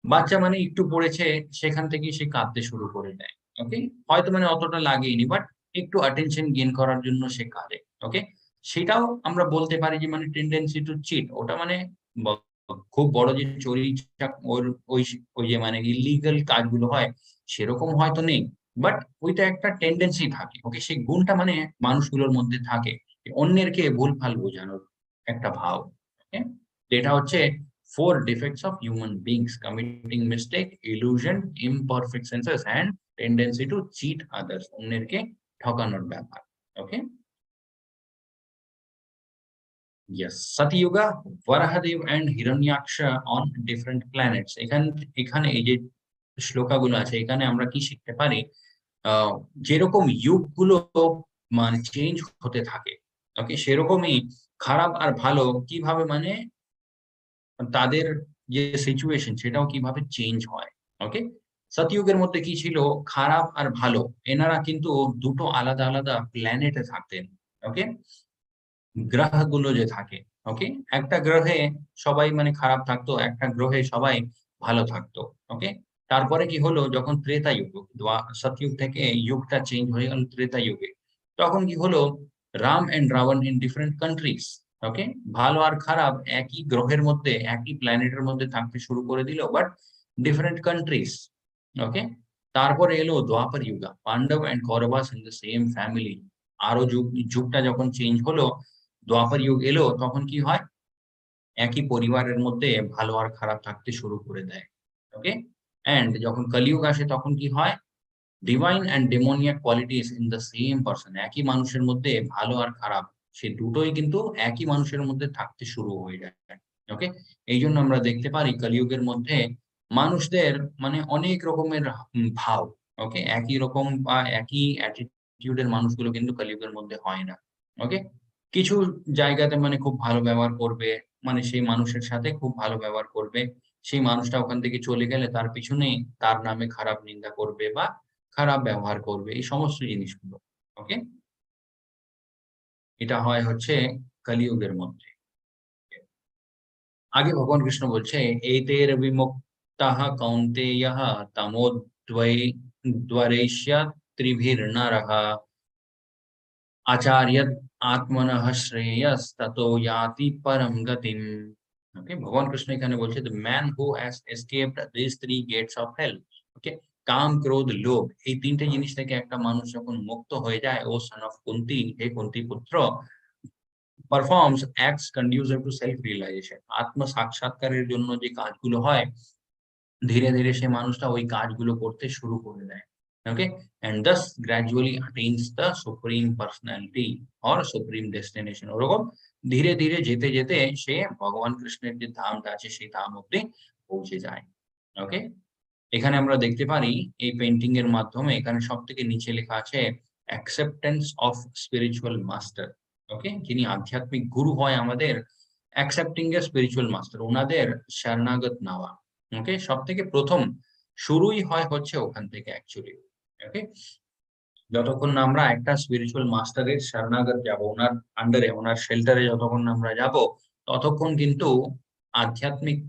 Speaker 1: বাচ্চা মানে একটু পড়েছে, সেখান থেকেই সে কাঁদতে শুরু করে দেয়। ওকে? হয়তো মানে অতটা লাগেইনি, বাট একটু attention গেইন করার জন্য সে কাঁদে। ওকে? সেটাও আমরা বলতে পারি যে মানে tendency to cheat, ওটা মানে ব খুব বড় যে চুরি ওর ওই যে মানে ইল্লিগাল কাজগুলো হয়, সেরকম হয়তো নেই। বাট ওইটা একটা টেনডেন্সি থাকে। ওকে? সেই গুণটা মানে মানুষগুলোর মধ্যে থাকে। অন্যেরকে ভুলভাল বোঝানোর একটা ভাব। ওকে? এটা হচ্ছে 4 defects of human beings: committing mistake, illusion, imperfect senses, and tendency to cheat others. অন্যেরকে ঠকানোর ব্যাপার। ওকে? Yes. Satyuga, Varahadev and Hiranyaksha on different planets. এখানে এই যে শ্লোকাগুলো আছে, এখানে আমরা কি শিখতে পারি? আ যেরকম যুগগুলো মানে চেঞ্জ হতে থাকে, ওকে? সেরকমই খারাপ আর ভালো কিভাবে মানে তাদের যে সিচুয়েশন সেটাও কিভাবে চেঞ্জ হয়। ওকে? সতযুগের মধ্যে কি ছিল? খারাপ আর ভালো। এনারা কিন্তু দুটো আলাদা, আলাদা প্ল্যানেটে থাকতেন। ওকে? গ্রহগুলো যে থাকে, ওকে? একটা গ্রহে সবাই মানে খারাপ থাকতো, একটা গ্রহে সবাই ভালো থাকতো। ওকে? তারপরে কি হলো, যখন ত্রেতা যুগ, সতযুগ থেকে যুগটা চেঞ্জ হয়ে গেল ত্রেতা যুগে। তখন কি হলো, Ram and Ravan in different countries. Okay? ভালো আর খারাপ একই গ্রহের মধ্যে, একই প্ল্যানেটের মধ্যে থাকতে শুরু করে দিল, বাট ডিফারেন্ট কান্ট্রিজ। ওকে? তারপরে এলো Dwapara Yuga, Pandava and Kauravas in the same family. আরো যুগটা যখন চেঞ্জ হলো, দ্বাপর যুগ এলো, তখন কি হয়? একই পরিবারের মধ্যে ভালো আর খারাপ থাকতে শুরু করে দেয়। ওকে? অ্যান্ড যখন কলিযুগ আসে তখন কি হয়? Divine and demoniac qualities in the same person. একই মানুষের মধ্যে ভালো আর খারাপ, সে দুটোই কিন্তু একই মানুষের মধ্যে থাকতে শুরু হয়ে যায়। ওকে? এইজন্য আমরা দেখতে পারি কলিযুগের মধ্যে মানুষদের মানে অনেক রকমের ভাব। ওকে? একই রকম বা একই অ্যাটিটিউড এর মানুষগুলো কিন্তু কলিযুগের মধ্যে হয় না। ওকে? কিছু জায়গাতে মানে খুব ভালো ব্যবহার করবে, মানে সেই মানুষের সাথে খুব ভালো ব্যবহার করবে। সেই মানুষটা ওখান থেকে চলে গেলে তার পিছনেই তার নামে খারাপ নিন্দা করবে বা খারাপ ব্যবহার করবে, এই সমস্ত জিনিসগুলো। ওকে? এটা হয় হচ্ছে কলিযুগের মধ্যে। আগে ভগবান কৃষ্ণ বলছে, "এতের বিমুক্তাঃ কৌন্তেয়ঃ তমোদ্বৈ দ্বারৈষ্যাৎ ত্রিভির্নরঃ আচার্যৎ আত্মনঃ শ্রেয়স্ততো ইয়াতি পরম গতিম।" ওকে? ভগবান কৃষ্ণ এখানে বলছে, "The man who has escaped these 3 gates of hell." ওকে? কাম, ক্রোধ, লোভ, এই ৩ টে জিনিস থেকে একটা মানুষ যখন মুক্ত হয়ে যায়, "ও son of কুন্তি, হে কুন্তি পুত্র, performs acts conducive to self realization." আত্ম সাক্ষাৎকারের জন্য যে কাজগুলো হয়, ধীরে, ধীরে সে মানুষটা ওই কাজগুলো করতে শুরু করে দেয়। ওকে? And thus gradually attains the supreme personality or supreme destination. ওরকম ধীরে, ধীরে যেতে, যেতে সে ভগবান কৃষ্ণের যে ধামটা আছে সেই ধাম অব্দি পৌঁছে যায়। ওকে? এখানে আমরা দেখতে পারি এই পেইন্টিং এর মাধ্যমে, এখানে সবথেকে নিচে লেখা আছে acceptance of spiritual master. ওকে? যিনি আধ্যাত্মিক গুরু হয় আমাদের, accepting a spiritual master, উনাদের শরণাগত নেওয়া। ওকে? সবথেকে ১ম শুরুই হয় হচ্ছে ওখান থেকে অ্যাকচুয়ালি। ওকে? যতক্ষণ না আমরা একটা স্পিরিচুয়াল মাস্টারের শরণাগত যাবো, উনার আন্ডারে, উনার শেল্টারে যতক্ষণ না আমরা যাবো, ততক্ষণ কিন্তু আধ্যাত্মিক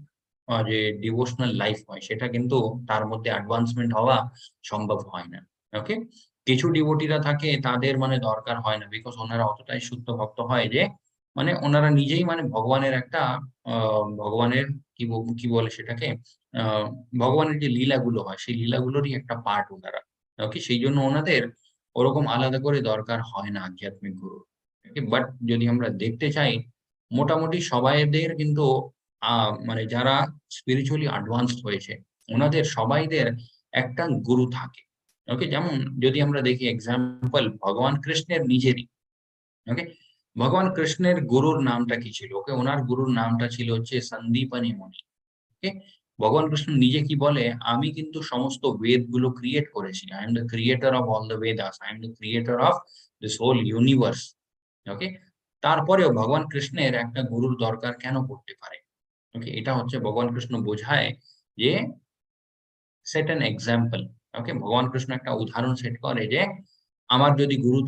Speaker 1: যে ডিভোশনাল লাইফ হয় সেটা কিন্তু তার মধ্যে অ্যাডভান্সমেন্ট হওয়া সম্ভব হয় না। ওকে? কিছু ডিভোটিরা থাকে, তাদের মানে দরকার হয় না। বিকজ ওনারা অতটাই শুদ্ধ ভক্ত হয় যে মানে ওনারা নিজেই মানে ভগবানের একটা আ ভগবানের কি বলে সেটাকে? আ ভগবানের যে লীলাগুলো হয় সেই লীলাগুলোরই একটা পার্ট ওনারা। ওকে? সেইজন্য ওনাদের ওরকম আলাদা করে দরকার হয় না আধ্যাত্মিক গুরু। ওকে? বাট যদি আমরা দেখতে চাই, মোটামুটি সবাইদের কিন্তু আ মানে যারা স্পিরিচুয়ালি অ্যাডভান্সড হয়েছে, উনাদের সবাইদের একটা গুরু থাকে। ওকে, যেমন যদি আমরা দেখি এক্সাম্পল ভগবান কৃষ্ণের নিজেরই, ওকে, ভগবান কৃষ্ণের গুরুর নামটা কি ছিল? ওকে, ওনার গুরুর নামটা ছিল হচ্ছে সন্দীপনী মুনি। ওকে, ভগবান কৃষ্ণ নিজে কি বলে, আমি কিন্তু সমস্ত বেদ গুলো ক্রিয়েট করেছি, I am the creator of all the Vedas, I am the creator of this whole universe. Okay, তারপরেও ভগবান কৃষ্ণের একটা গুরুর দরকার কেন পড়তে পারে? ওকে, এটা হচ্ছে ভগবান কৃষ্ণ বোঝায় যে সেট অ্যান এক্সাম্পল। ওকে, ভগবান কৃষ্ণ একটা উদাহরণ সেট করে যে আমার যদি গুরু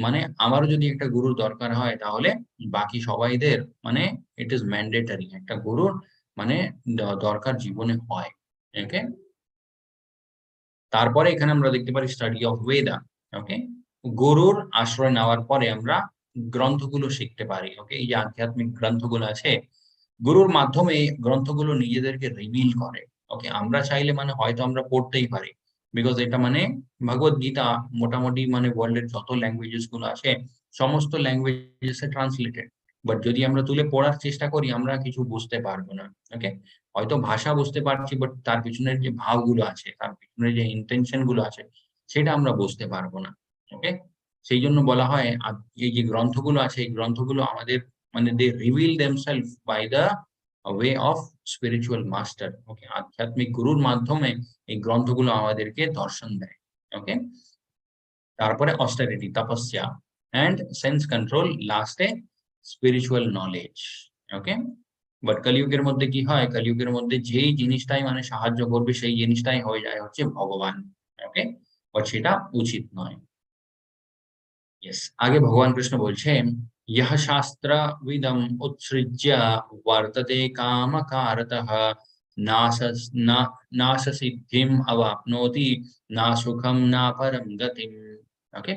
Speaker 1: মানে আমারও যদি একটা গুরুর দরকার হয় তাহলে বাকি সবাইদের মানে ইট ইজ ম্যান্ডেটরি একটা গুরুর মানে দরকার জীবনে হয়। ওকে, তারপরে এখানে আমরা দেখতে পারি স্টাডি অফ বেদা। ওকে, গুরুর আশ্রয় নেওয়ার পরে আমরা গ্রন্থগুলো শিখতে পারি। ওকে, এই যে আধ্যাত্মিক গ্রন্থগুলো আছে, গুরুর মাধ্যমে এই গ্রন্থগুলো নিজেদেরকে রিভিল করে। ওকে, আমরা চাইলে মানে হয়তো আমরা পড়তেই পারি, বিকজ এটা মানে ভগবত গীতা মোটামুটি মানে ওয়ার্ল্ডের যত ল্যাঙ্গুয়েজেস গুলো আছে সমস্ত ল্যাঙ্গুয়েজেস এ ট্রান্সলেটেড। বাট যদি আমরা তুলে পড়ার চেষ্টা করি আমরা কিছু বুঝতে পারবো না। ওকে, হয়তো ভাষা বুঝতে পারছি বাট তার পিছনের যে ভাবগুলো আছে, তার পিছনের যে ইন্টেনশন গুলো আছে সেটা আমরা বুঝতে পারবো না। ওকে, সেই জন্য বলা হয় এই যে গ্রন্থগুলো আছে এই গ্রন্থগুলো আমাদের মানে they reveal themselves by the way of spiritual master. Okay, আধ্যাত্মিক গুরুর মাধ্যমে এই গ্রন্থগুলো আমাদেরকে দর্শন দেয়। ওকে, তারপরে অস্টেরিটি তপস্যা এন্ড সেন্স কন্ট্রোল, লাস্টে স্পিরিচুয়াল নলেজ। ওকে, বাট কলিযুগের মধ্যে কি হয়, কলিযুগের মধ্যে যেই জিনিসটাই মানে সাহায্য করবে সেই জিনিসটাই হয়ে যায় হচ্ছে ভগবান। ওকে, বাট সেটা উচিত নয়। यस, आगे भगवान कृष्ण बोलছেন यह शास्त्र विदम उत्सृज्य वर्तते काम कारतः नासस ना नास सिद्धिम अवाप्नोति ना सुखम ना परम गतिम। Okay,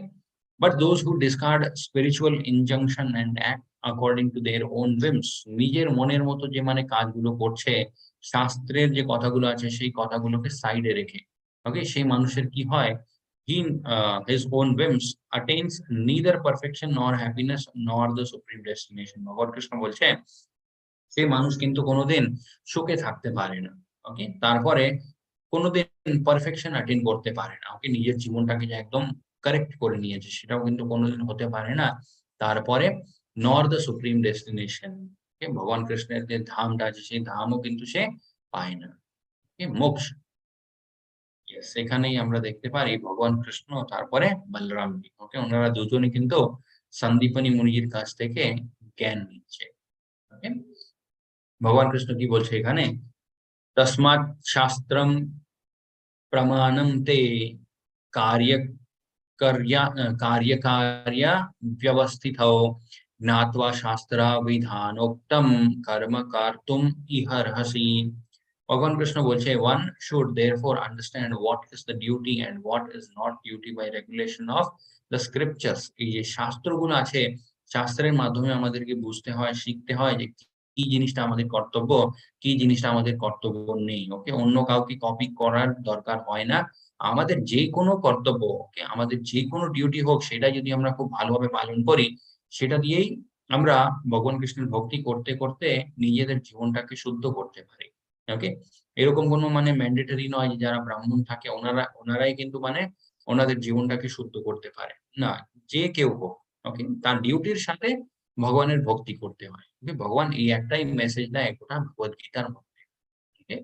Speaker 1: but those who discard spiritual injunction and act according to their own whims, নিজের মনের মতো যে মানে কাজগুলো করছে শাস্ত্রের যে কথাগুলো আছে সেই কথাগুলোকে সাইডে রেখে, ওকে, সেই মানুষের কি হয়, he his own whims attains neither perfection nor happiness nor the supreme destination। ভগবান কৃষ্ণ বলছে সেই মানুষ কিন্তু কোনোদিন সুখে থাকতে পারে না। ওকে, তারপরে কোনোদিন পারফেকশন অ্যাটেইন করতে পারে না। ওকে, নিজের জীবনটাকে যে একদম কারেক্ট করে নিয়েছে সেটাও কিন্তু কোনোদিন হতে পারে না। তারপরে নর দ্য সুপ্রিম ডেস্টিনেশন, ওকে, ভগবান কৃষ্ণের যে ধামটা আছে সেই ধামও কিন্তু সে পায় না। ওকে, মোক্ষ। ইয়েস, এখানেই আমরা দেখতে পারি ভগবান কৃষ্ণ তারপরে বলরাম জি, ওকে, ওনারা দুজনই কিন্তু সন্দীপনী মুনির কাছ থেকে জ্ঞান নিচ্ছে। ওকে, ভগবান কৃষ্ণ কি বলছে এখানে, তস্মাৎ শাস্ত্রম প্রমাণম তে कार्य कार्यकार्य व्यवस्थितौ ज्ञात्वा शास्त्राविधानोक्तं कर्म कर्तुम इहर्हसि। भगवान Krishna बोलছে one should therefore understand what is the duty and what is not duty by regulation of the scriptures। এই যে শাস্ত্রগুলো আছে শাস্ত্রের মাধ্যমে আমাদেরকে বুঝতে হয় শিখতে হয় যে কি জিনিসটা আমাদের কর্তব্য কি জিনিসটা আমাদের কর্তব্য নেই। ওকে, অন্য কাউকে কপি করার দরকার হয় না। আমাদের যে কোনো কর্তব্য, ওকে, আমাদের যে কোনো ডিউটি হোক সেটা যদি আমরা খুব ভালোভাবে পালন করি সেটা দিয়েই আমরা ভগবান কৃষ্ণের ভক্তি করতে করতে নিজেদের জীবনটাকে শুদ্ধ করতে পারি। ওকে, এরকম কোনো মানে ম্যান্ডেটরি নয় যে যারা ব্রাহ্মণ থাকে ওনারাই কিন্তু মানে ওনাদের জীবনটাকে শুদ্ধ করতে পারে না, যে কেউ হোক। ওকে, তার ডিউটির সাথে ভগবানের ভক্তি করতে হয়। ওকে, ভগবান এই একটাই মেসেজ দেয় গোটা ভগবত গীতার মধ্যে। ওকে,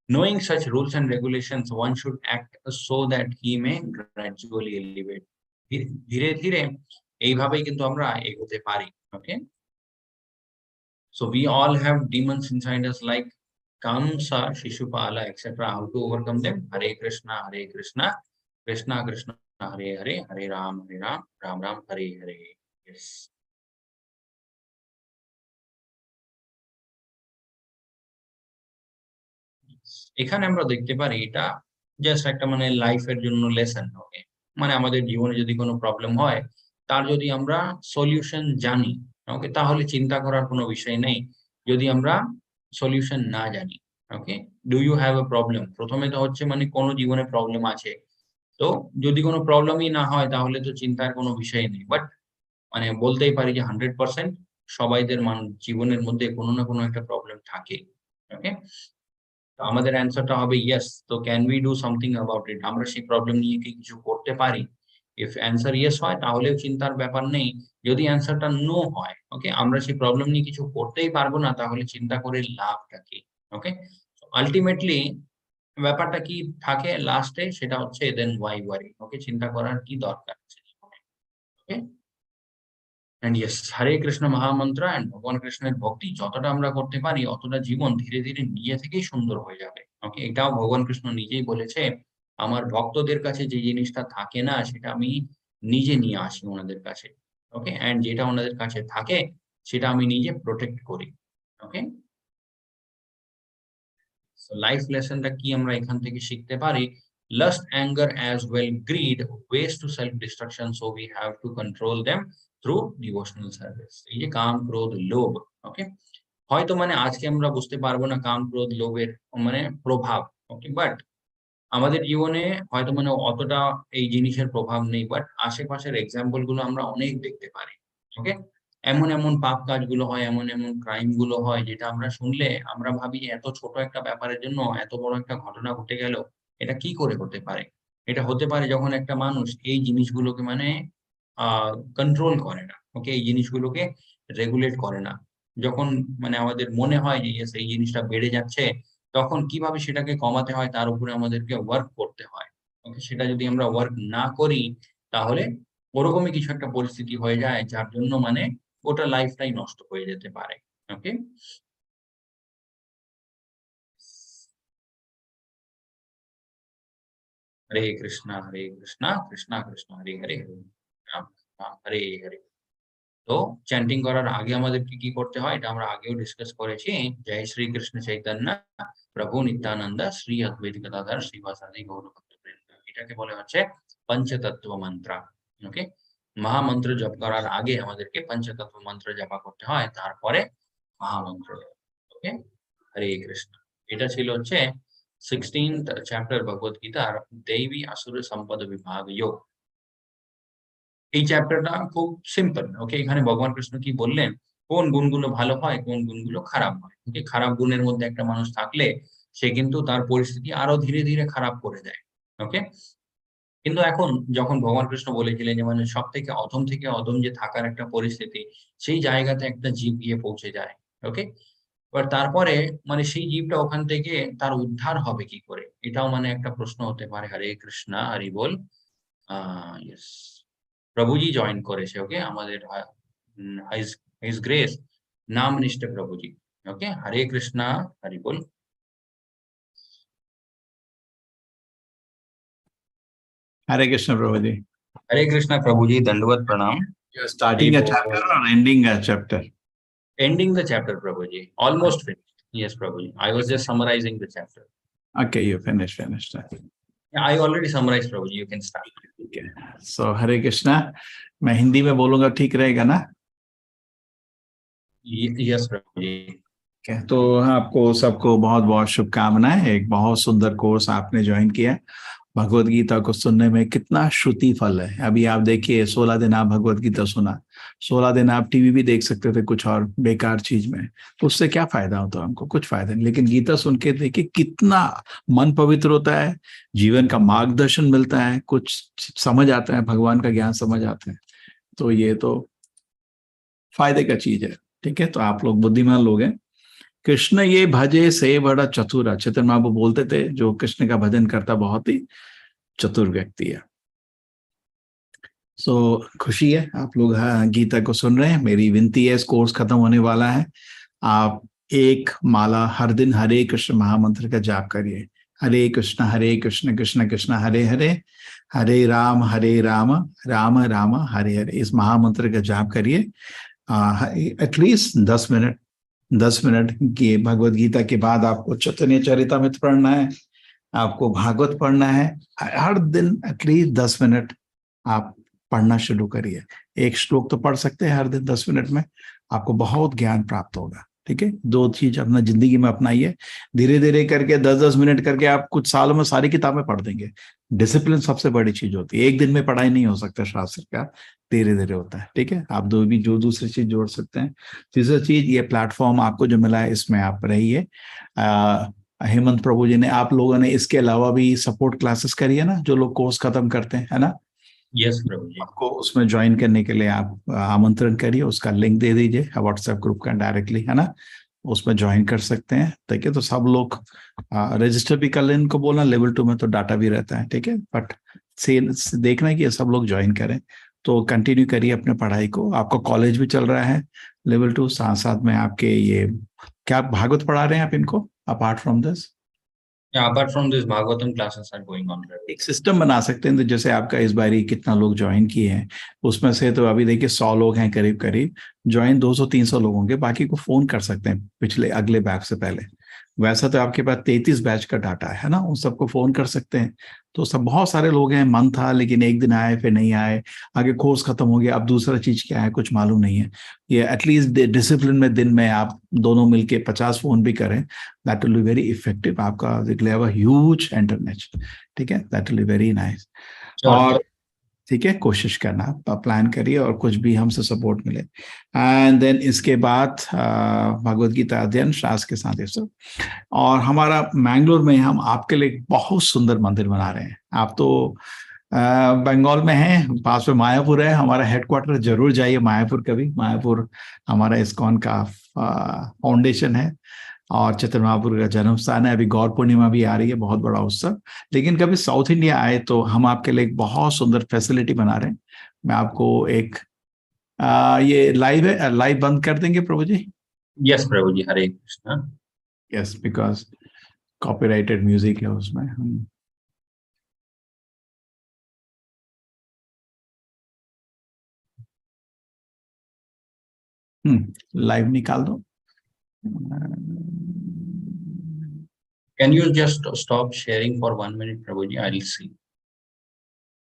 Speaker 1: knowing such rules and regulations, one should act so that he may gradually elevate। ধীরে ধীরে এইভাবেই কিন্তু আমরা এগোতে পারি। ওকে, so we all have demons inside us like Kamsa, Shishupala, etc. How to overcome them? Hare Krishna, Krishna Krishna, Hare Hare, Hare Ram, Ram Ram, Hare Hare। Yes. এখানে আমরা দেখতে পারি এটা জাস্ট একটা মানে লাইফের জন্য লেসন। ওকে, মানে আমাদের জীবনে যদি কোনো প্রবলেম হয় তার যদি আমরা সলিউশন জানি, ওকে, তাহলে চিন্তা করার কোনো বিষয় নেই। যদি আমরা সলিউশন না জানি, okay, do you have a problem, প্রথমে তো হচ্ছে মানে কোনো জীবনে প্রবলেম আছে, তো যদি কোনো প্রবলেমই না হয় তাহলে তো চিন্তার কোনো বিষয় নেই। বাট মানে বলতেই পারি যে 100% সবাইদের জীবনের মধ্যে কোনো না কোনো একটা প্রবলেম থাকে। ওকে, আমাদের অ্যান্সারটা হবে ইয়েস। তো can we do something about it? আমরা সেই প্রবলেম নিয়ে কি কিছু করতে পারি? ইফ অ্যান্সার ইয়েস হয় তাহলেও চিন্তার ব্যাপার নেই। যদি অ্যান্সারটা নো হয়, ওকে, আমরা সেই প্রবলেম নিয়ে কিছু করতেই পারবো না, তাহলে চিন্তা করে লাভটা কি? ওকে? আল্টিমেটলি ব্যাপারটা কি থাকে লাস্টে, সেটা হচ্ছে দেন ওয়াই ওয়ারি? ওকে, চিন্তা করার কি দরকার আছে জীবনে? ওকে? অ্যান্ড ইয়েস, হরে কৃষ্ণ মহামন্ত্র অ্যান্ড ভগবান কৃষ্ণের ভক্তি যতটা আমরা করতে পারি, অতটা জীবন ধীরে ধীরে নিজে থেকেই সুন্দর হয়ে যাবে। ওকে, এটাও ভগবান কৃষ্ণ নিজেই বলেছে, আমার ভক্তদের কাছে যে জিনিসটা থাকে না, সেটা আমি নিজে নিয়ে আসি ওনাদের কাছে। ওকে, অ্যান্ড যেটা ওনাদের কাছে থাকে, সেটা আমি নিজে প্রোটেক্ট করি। ওকে, সো লাইফ লেসনটা কি আমরা এখান থেকে শিখতে পারি? Last, anger as well greed ways to self destruction, so we have to control them through devotional service. এই যে কাম, ক্রোধ, লোভ, ওকে, হয়তো মানে আজকে আমরা বুঝতে পারবো না কাম, ক্রোধ, লোভের মানে প্রভাব। ওকে, বাট আমাদের জীবনে হয়তো মানে অতটা এই জিনিসের প্রভাব নেই, বাট আশেপাশের এক্সাম্পল গুলো আমরা অনেক দেখতে পারি। ওকে, এমন এমন পাপ কাজগুলো হয়, এমন এমন ক্রাইম গুলো হয়, যেটা আমরা শুনলে আমরা ভাবি যে এত ছোট একটা ব্যাপারের জন্য এত বড় একটা ঘটনা ঘটে গেল, এটা কি করে হতে পারে? এটা হতে পারে যখন একটা মানুষ এই জিনিসগুলোকে মানে কন্ট্রোল করে না। ওকে, এই জিনিসগুলোকে রেগুলেট করে না। যখন মানে আমাদের মনে হয় যে ইয়েস এই জিনিসটা বেড়ে যাচ্ছে, তখন কিভাবে সেটাকে কমাতে হয় তার উপরে আমাদেরকে ওয়ার্ক করতে হয়। ওকে, সেটা যদি আমরা ওয়ার্ক না করি, তাহলে ওরকমই কিছু একটা পরিস্থিতি হয়ে যায়, যার জন্য মানে গোটা লাইফটাই নষ্ট হয়ে যেতে পারে। ওকে? হরে কৃষ্ণ কৃষ্ণ কৃষ্ণ হরে হরে, হরে রাম রাম হরে হরে। তো চ্যান্টিং করার আগে আমাদেরকে কি করতে হয়, এটা আমরা আগেও ডিসকাস করেছি। জয় শ্রী কৃষ্ণ চৈতন্য প্রভু নিত্যানন্দ শ্রী অদ্বৈত গদাধর শ্রীবাসাদি গৌর ভক্তবৃন্দ, এটাকে বলে হচ্ছে পঞ্চতত্ত্ব মন্ত্র। ওকে, মহামন্ত্র জপ করার আগে আমাদেরকে পঞ্চতত্ত্ব মন্ত্র জপা করতে হয়, তারপরে মহামন্ত্র। ওকে, হরে কৃষ্ণ। এটা ছিল হচ্ছে 16th চ্যাপ্টার ভগবত গীতার দৈবী আসুর সম্পদ বিভাগ যোগ। এই চ্যাপ্টারটা খুব সিম্পল। ওকে, এখানে ভগবান কৃষ্ণ কি বললেন, কোন গুণগুলো ভালো হয়, কোন গুণগুলো খারাপ হয়। ওকে, খারাপ গুণের মধ্যে একটা মানুষ থাকলে সে কিন্তু তার পরিস্থিতি আরো ধীরে ধীরে খারাপ করে দেয়। ওকে, কিন্তু এখন যখন ভগবান কৃষ্ণ বলেছিলেন যে মানে সব থেকে অধম যে থাকার একটা পরিস্থিতি, সেই জায়গাতে একটা জীব গিয়ে পৌঁছে যায়। ওকে, এবার তারপরে মানে সেই জীবটা ওখান থেকে তার উদ্ধার হবে কি করে, এটাও মানে একটা প্রশ্ন হতে পারে। হরে কৃষ্ণ হরি বল। ইয়েস, প্রভুজি জয়েন করেছে। ওকে, আমাদের হাইজ হিজ গ্রেস নাম নিষ্ঠে প্রভুজি। ওকে, হরে কৃষ্ণ হরি বল।
Speaker 2: Hare Krishna, Prabhuji.
Speaker 1: हरे कृष्णा प्रभु जी, दंडवत प्रणाम।
Speaker 2: You are
Speaker 1: Hari
Speaker 2: starting a
Speaker 1: बोल।
Speaker 2: chapter or ending a chapter?
Speaker 1: Ending the chapter, Prabhu ji. Almost finished. Yes, Prabhu ji. I was just summarizing the chapter.
Speaker 2: Okay, you finished.
Speaker 1: Yeah, I already summarized, Prabhu ji. You can start.
Speaker 2: Okay. So Hare Krishna. मैं हिंदी में बोलूंगा, ठीक रहेगा ना?
Speaker 1: Yes, Prabhu ji.
Speaker 2: Okay. तो आपको सबको बहुत बहुत शुभकामनाएं। एक बहुत सुंदर कोर्स आपने ज्वाइन किया। भगवत गीता को सुनने में कितना श्रुति फल है। अभी आप देखिए, 16 दिन आप भगवत गीता सुना, 16 दिन आप टीवी भी देख सकते थे कुछ और बेकार चीज में, उससे क्या फायदा होता है? हमको कुछ फायदा नहीं। लेकिन गीता सुन के देखिए कितना मन पवित्र होता है, जीवन का मार्गदर्शन मिलता है, कुछ समझ आता है, भगवान का ज्ञान समझ आता है। तो ये तो फायदे का चीज है। ठीक है, तो आप लोग बुद्धिमान लोग हैं। कृष्ण ये भजे से बड़ा चतुर। चैतन्य महाप्रभु बोलते थे, जो कृष्ण का भजन करता बहुत ही चतुर व्यक्ति है। खुशी है आप लोग गीता को सुन रहे हैं। मेरी विनती है, इस कोर्स खत्म होने वाला है, आप एक माला हर दिन हरे कृष्ण महामंत्र का जाप करिए। हरे कृष्ण कृष्ण कृष्ण हरे हरे, हरे राम राम राम हरे हरे। इस महामंत्र का जाप करिए एटलीस्ट 10 मिनट। 10 मिनट की भगवत गीता के बाद आपको चैतन्य चरितामृत पढ़ना है, आपको भागवत पढ़ना है। हर दिन एटलीस्ट 10 मिनट आप पढ़ना शुरू करिए। एक श्लोक तो पढ़ सकते हैं हर दिन 10 मिनट में, आपको बहुत ज्ञान प्राप्त होगा। ठीक है, 2 चीज अपना जिंदगी में अपनाइए। धीरे धीरे करके 10-10 मिनट करके आप कुछ सालों में सारी किताबें पढ़ देंगे। डिसिप्लिन सबसे बड़ी चीज होती है। एक दिन में पढ़ाई नहीं हो सकता शास्त्र का, धीरे धीरे होता है। ठीक है, आप जो दूसरी चीज जोड़ सकते हैं। तीसरी चीज, ये प्लेटफॉर्म आपको जो मिला है, इसमें आप रहिए। हेमंत प्रभु जी ने, आप लोगों ने इसके अलावा भी सपोर्ट क्लासेस करी है ना, जो लोग कोर्स खत्म करते हैं, है ना?
Speaker 1: यस प्रभु जी।
Speaker 2: आपको उसमें ज्वाइन करने के लिए आप आमंत्रण करिए, उसका लिंक दे दीजिए व्हाट्सएप ग्रुप का डायरेक्टली, है ना? उसमें ज्वाइन कर सकते हैं, ठीक है? तो सब लोग रजिस्टर भी कर लें, इनको बोलना लेवल 2 में तो डाटा भी रहता है, ठीक है? बट से देखना है कि सब लोग ज्वाइन करें। तो कंटिन्यू करिए अपने पढ़ाई को, आपका कॉलेज भी चल रहा है लेवल 2, साथ साथ में आपके ये क्या भागवत पढ़ा रहे हैं आप इनको apart from this?
Speaker 1: Apart from this Bhagavatam classes are going on.
Speaker 2: एक सिस्टम बना सकते हैं, तो जैसे आपका इस बारी कितना लोग ज्वाइन किए हैं, उसमें से तो अभी देखिए 100 लोग हैं करीब करीब, ज्वाइन 200-300 लोग होंगे, बाकी को फोन कर सकते हैं पिछले अगले बैच से पहले। वैसा तो आपके पास 33 बैच का डाटा है ना, उन सबको फोन कर सकते हैं। तो सब बहुत सारे लोग हैं, मन था लेकिन एक दिन आए फिर नहीं आए, आगे कोर्स खत्म हो गया, अब दूसरा चीज क्या है कुछ मालूम नहीं है। ये एटलीस्ट डिसिप्लिन में दिन में आप दोनों मिलके 50 फोन भी करें, that will be very effective, आपका ह्यूज इंटरनेट, ठीक है? That will be very nice. और ठीक है, कोशिश करना, प्लान करिए और कुछ भी हमसे सपोर्ट मिले। एंड देन इसके बाद भगवत गीता अध्ययन शास्त्र के साथ ये सब। और हमारा मैंगलोर में हम आपके लिए एक बहुत सुंदर मंदिर बना रहे हैं। आप तो बंगाल में हैं, पास में मायापुर है हमारा हेडक्वार्टर, जरूर जाइए मायापुर कभी। मायापुर हमारा इस्कॉन का फाउंडेशन है और चैतन्य महाप्रभु का जन्म स्थान है। अभी गौर पूर्णिमा भी आ रही है, बहुत बड़ा उत्सव। लेकिन कभी साउथ इंडिया आए तो हम आपके लिए एक बहुत सुंदर फैसिलिटी बना रहे हैं। मैं आपको एक ये लाइव है, लाइव बंद कर देंगे प्रभु जी?
Speaker 1: यस प्रभु जी, Hare Krishna.
Speaker 2: Yes, because copyrighted music है उसमें। लाइव निकाल दो।
Speaker 1: Can you just stop sharing for 1 minute, Prabhuji? I'll see.